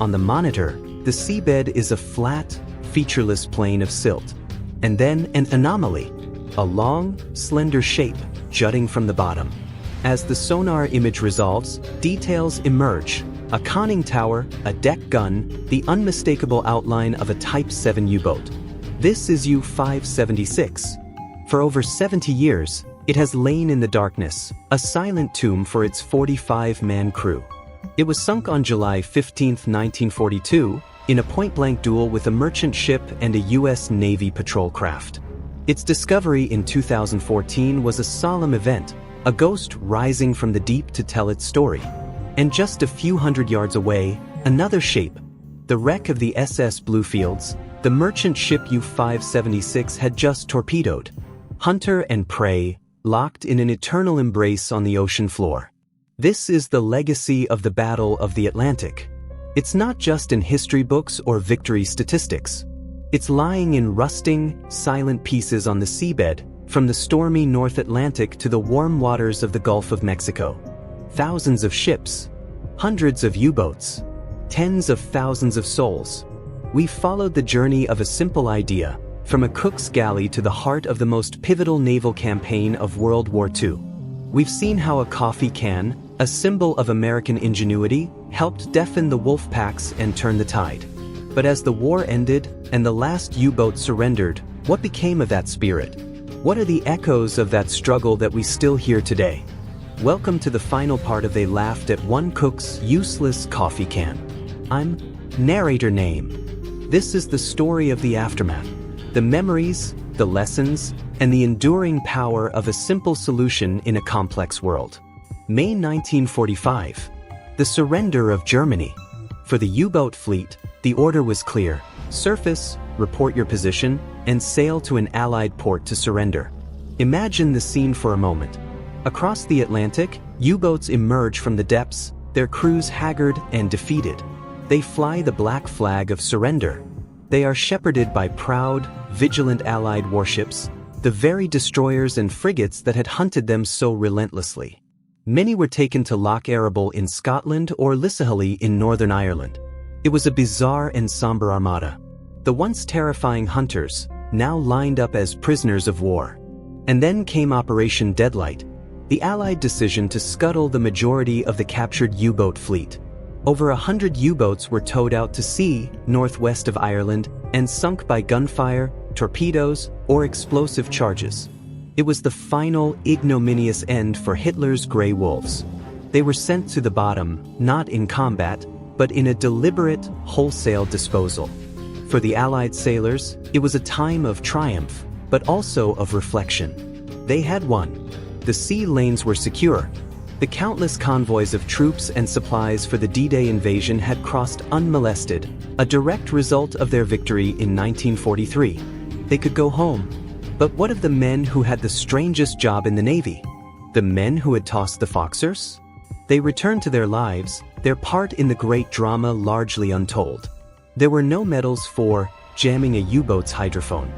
On the monitor, the seabed is a flat, featureless plain of silt. And then an anomaly, a long, slender shape jutting from the bottom. As the sonar image resolves, details emerge: a conning tower, a deck gun, the unmistakable outline of a Type 7 U-boat. This is U-576. For over 70 years, it has lain in the darkness, a silent tomb for its 45-man crew. It was sunk on July 15, 1942, in a point-blank duel with a merchant ship and a U.S. Navy patrol craft. Its discovery in 2014 was a solemn event, a ghost rising from the deep to tell its story. And just a few hundred yards away, another shape, the wreck of the SS Bluefields, the merchant ship U-576 had just torpedoed. Hunter and prey, locked in an eternal embrace on the ocean floor. This is the legacy of the Battle of the Atlantic. It's not just in history books or victory statistics. It's lying in rusting, silent pieces on the seabed, from the stormy North Atlantic to the warm waters of the Gulf of Mexico. Thousands of ships, hundreds of U-boats, tens of thousands of souls. We've followed the journey of a simple idea, from a cook's galley to the heart of the most pivotal naval campaign of World War II. We've seen how a coffee can, a symbol of American ingenuity, helped deafen the wolf packs and turn the tide. But as the war ended and the last U-boat surrendered, what became of that spirit? What are the echoes of that struggle that we still hear today? Welcome to the final part of They Laughed at One Cook's Useless Coffee Can. I'm narrator name. This is the story of the aftermath, the memories, the lessons, and the enduring power of a simple solution in a complex world. May 1945. The surrender of Germany. For the U-boat fleet, the order was clear: surface, report your position, and sail to an Allied port to surrender. Imagine the scene for a moment. Across the Atlantic, U-boats emerge from the depths, their crews haggard and defeated. They fly the black flag of surrender. They are shepherded by proud, vigilant Allied warships, the very destroyers and frigates that had hunted them so relentlessly. Many were taken to Loch Arable in Scotland or Lissahalli in Northern Ireland. It was a bizarre and somber armada. The once terrifying hunters, now lined up as prisoners of war. And then came Operation Deadlight, the Allied decision to scuttle the majority of the captured U-boat fleet. Over 100 U-boats were towed out to sea northwest of Ireland and sunk by gunfire, torpedoes, or explosive charges. It was the final, ignominious end for Hitler's Grey Wolves. They were sent to the bottom, not in combat, but in a deliberate, wholesale disposal. For the Allied sailors, it was a time of triumph, but also of reflection. They had won. The sea lanes were secure. The countless convoys of troops and supplies for the D-Day invasion had crossed unmolested, a direct result of their victory in 1943. They could go home. But what of the men who had the strangest job in the Navy? The men who had tossed the Foxers? They returned to their lives, their part in the great drama largely untold. There were no medals for jamming a U-boat's hydrophone.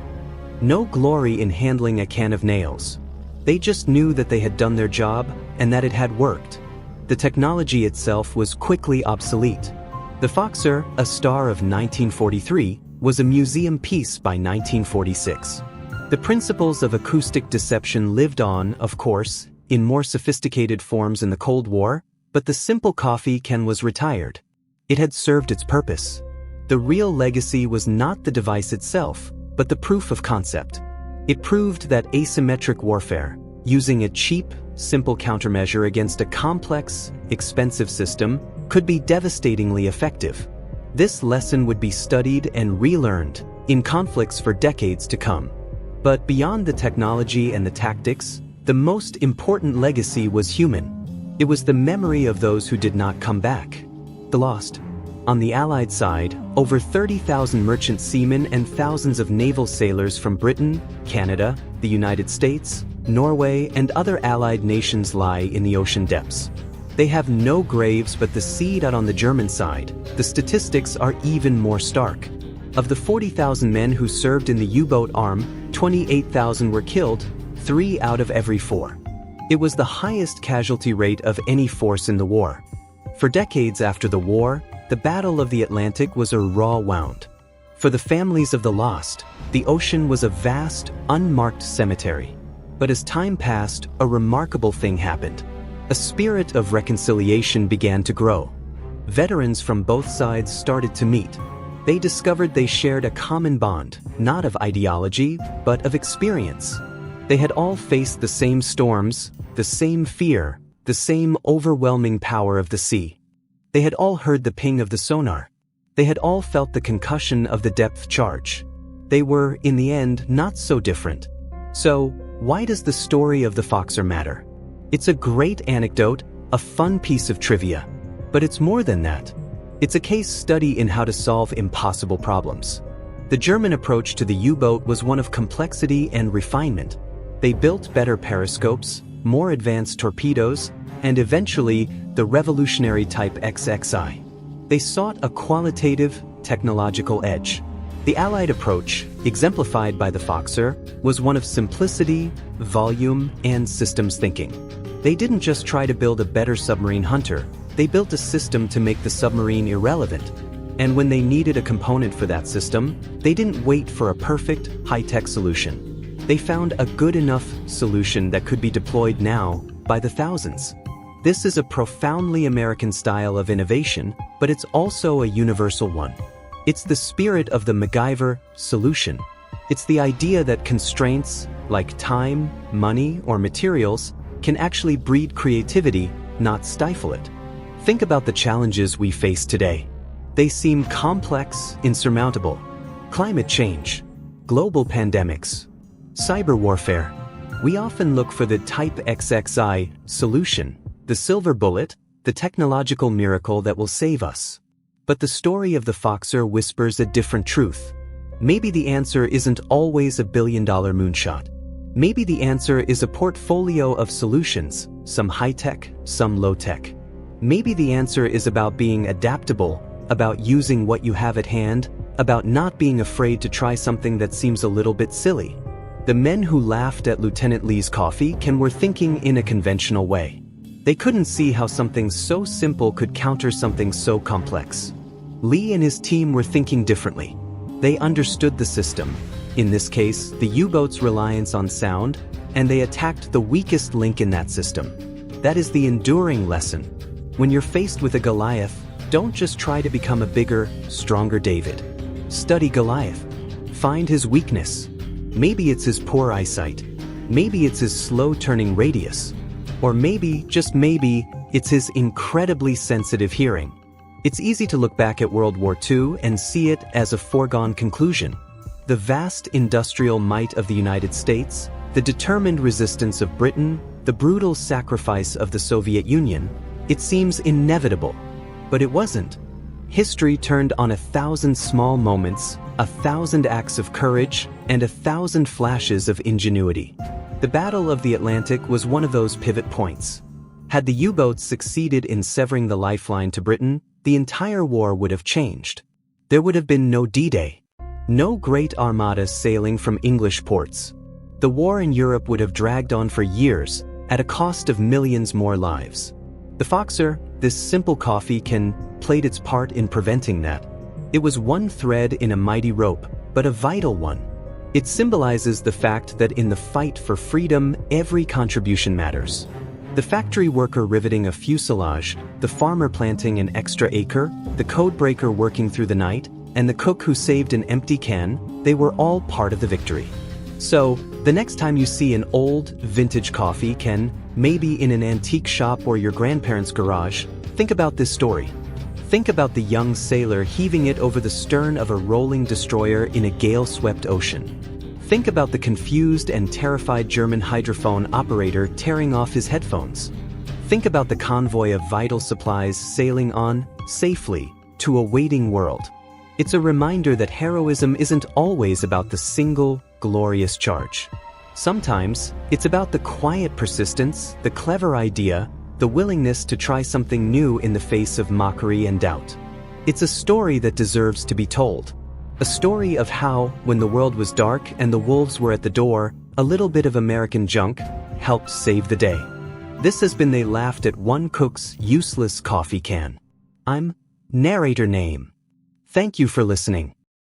No glory in handling a can of nails. They just knew that they had done their job and that it had worked. The technology itself was quickly obsolete. The Foxer, a star of 1943, was a museum piece by 1946. The principles of acoustic deception lived on, of course, in more sophisticated forms in the Cold War, but the simple coffee can was retired. It had served its purpose. The real legacy was not the device itself, but the proof of concept. It proved that asymmetric warfare, using a cheap, simple countermeasure against a complex, expensive system, could be devastatingly effective. This lesson would be studied and relearned in conflicts for decades to come. But beyond the technology and the tactics, the most important legacy was human. It was the memory of those who did not come back. The lost. On the Allied side, over 30,000 merchant seamen and thousands of naval sailors from Britain, Canada, the United States, Norway, and other allied nations lie in the ocean depths. They have no graves but the sea. On the German side, the statistics are even more stark. Of the 40,000 men who served in the U-boat arm, 28,000 were killed, 3 out of every 4. It was the highest casualty rate of any force in the war. For decades after the war, the Battle of the Atlantic was a raw wound. For the families of the lost, the ocean was a vast, unmarked cemetery. But as time passed, a remarkable thing happened. A spirit of reconciliation began to grow. Veterans from both sides started to meet. They discovered they shared a common bond, not of ideology, but of experience. They had all faced the same storms, the same fear, the same overwhelming power of the sea. They had all heard the ping of the sonar. They had all felt the concussion of the depth charge. They were, in the end, not so different. So, why does the story of the Foxer matter? It's a great anecdote, a fun piece of trivia. But it's more than that. It's a case study in how to solve impossible problems. The German approach to the U-boat was one of complexity and refinement. They built better periscopes, more advanced torpedoes, and eventually, the revolutionary Type XXI. They sought a qualitative, technological edge. The Allied approach, exemplified by the Foxer, was one of simplicity, volume, and systems thinking. They didn't just try to build a better submarine hunter, they built a system to make the submarine irrelevant. And when they needed a component for that system, they didn't wait for a perfect, high-tech solution. They found a good enough solution that could be deployed now by the thousands. This is a profoundly American style of innovation, but it's also a universal one. It's the spirit of the MacGyver solution. It's the idea that constraints, like time, money, or materials, can actually breed creativity, not stifle it. Think about the challenges we face today. They seem complex, insurmountable. Climate change, global pandemics, cyber warfare. We often look for the Type XXI solution, the silver bullet, the technological miracle that will save us. But the story of the Foxer whispers a different truth. Maybe the answer isn't always a billion-dollar moonshot. Maybe the answer is a portfolio of solutions, some high-tech, some low-tech. Maybe the answer is about being adaptable, about using what you have at hand, about not being afraid to try something that seems a little bit silly. The men who laughed at Lieutenant Lee's coffee were thinking in a conventional way. They couldn't see how something so simple could counter something so complex. Lee and his team were thinking differently. They understood the system, in this case, the U-boat's reliance on sound, and they attacked the weakest link in that system. That is the enduring lesson. When you're faced with a Goliath, don't just try to become a bigger, stronger David. Study Goliath. Find his weakness. Maybe it's his poor eyesight. Maybe it's his slow-turning radius. Or maybe, just maybe, it's his incredibly sensitive hearing. It's easy to look back at World War II and see it as a foregone conclusion. The vast industrial might of the United States, the determined resistance of Britain, the brutal sacrifice of the Soviet Union, it seems inevitable. But it wasn't. History turned on 1,000 small moments, 1,000 acts of courage, and 1,000 flashes of ingenuity. The Battle of the Atlantic was one of those pivot points. Had the U-boats succeeded in severing the lifeline to Britain, the entire war would have changed. There would have been no D-Day. No great armada sailing from English ports. The war in Europe would have dragged on for years, at a cost of millions more lives. The Foxer, this simple coffee can, played its part in preventing that. It was one thread in a mighty rope, but a vital one. It symbolizes the fact that in the fight for freedom, every contribution matters. The factory worker riveting a fuselage, the farmer planting an extra acre, the codebreaker working through the night, and the cook who saved an empty can, they were all part of the victory. So, the next time you see an old, vintage coffee can, maybe in an antique shop or your grandparents' garage, think about this story. Think about the young sailor heaving it over the stern of a rolling destroyer in a gale-swept ocean. Think about the confused and terrified German hydrophone operator tearing off his headphones. Think about the convoy of vital supplies sailing on, safely, to a waiting world. It's a reminder that heroism isn't always about the single, glorious charge. Sometimes, it's about the quiet persistence, the clever idea, the willingness to try something new in the face of mockery and doubt. It's a story that deserves to be told. A story of how, when the world was dark and the wolves were at the door, a little bit of American junk helped save the day. This has been They Laughed at One Cook's Useless Coffee Can. I'm Narrator Name. Thank you for listening.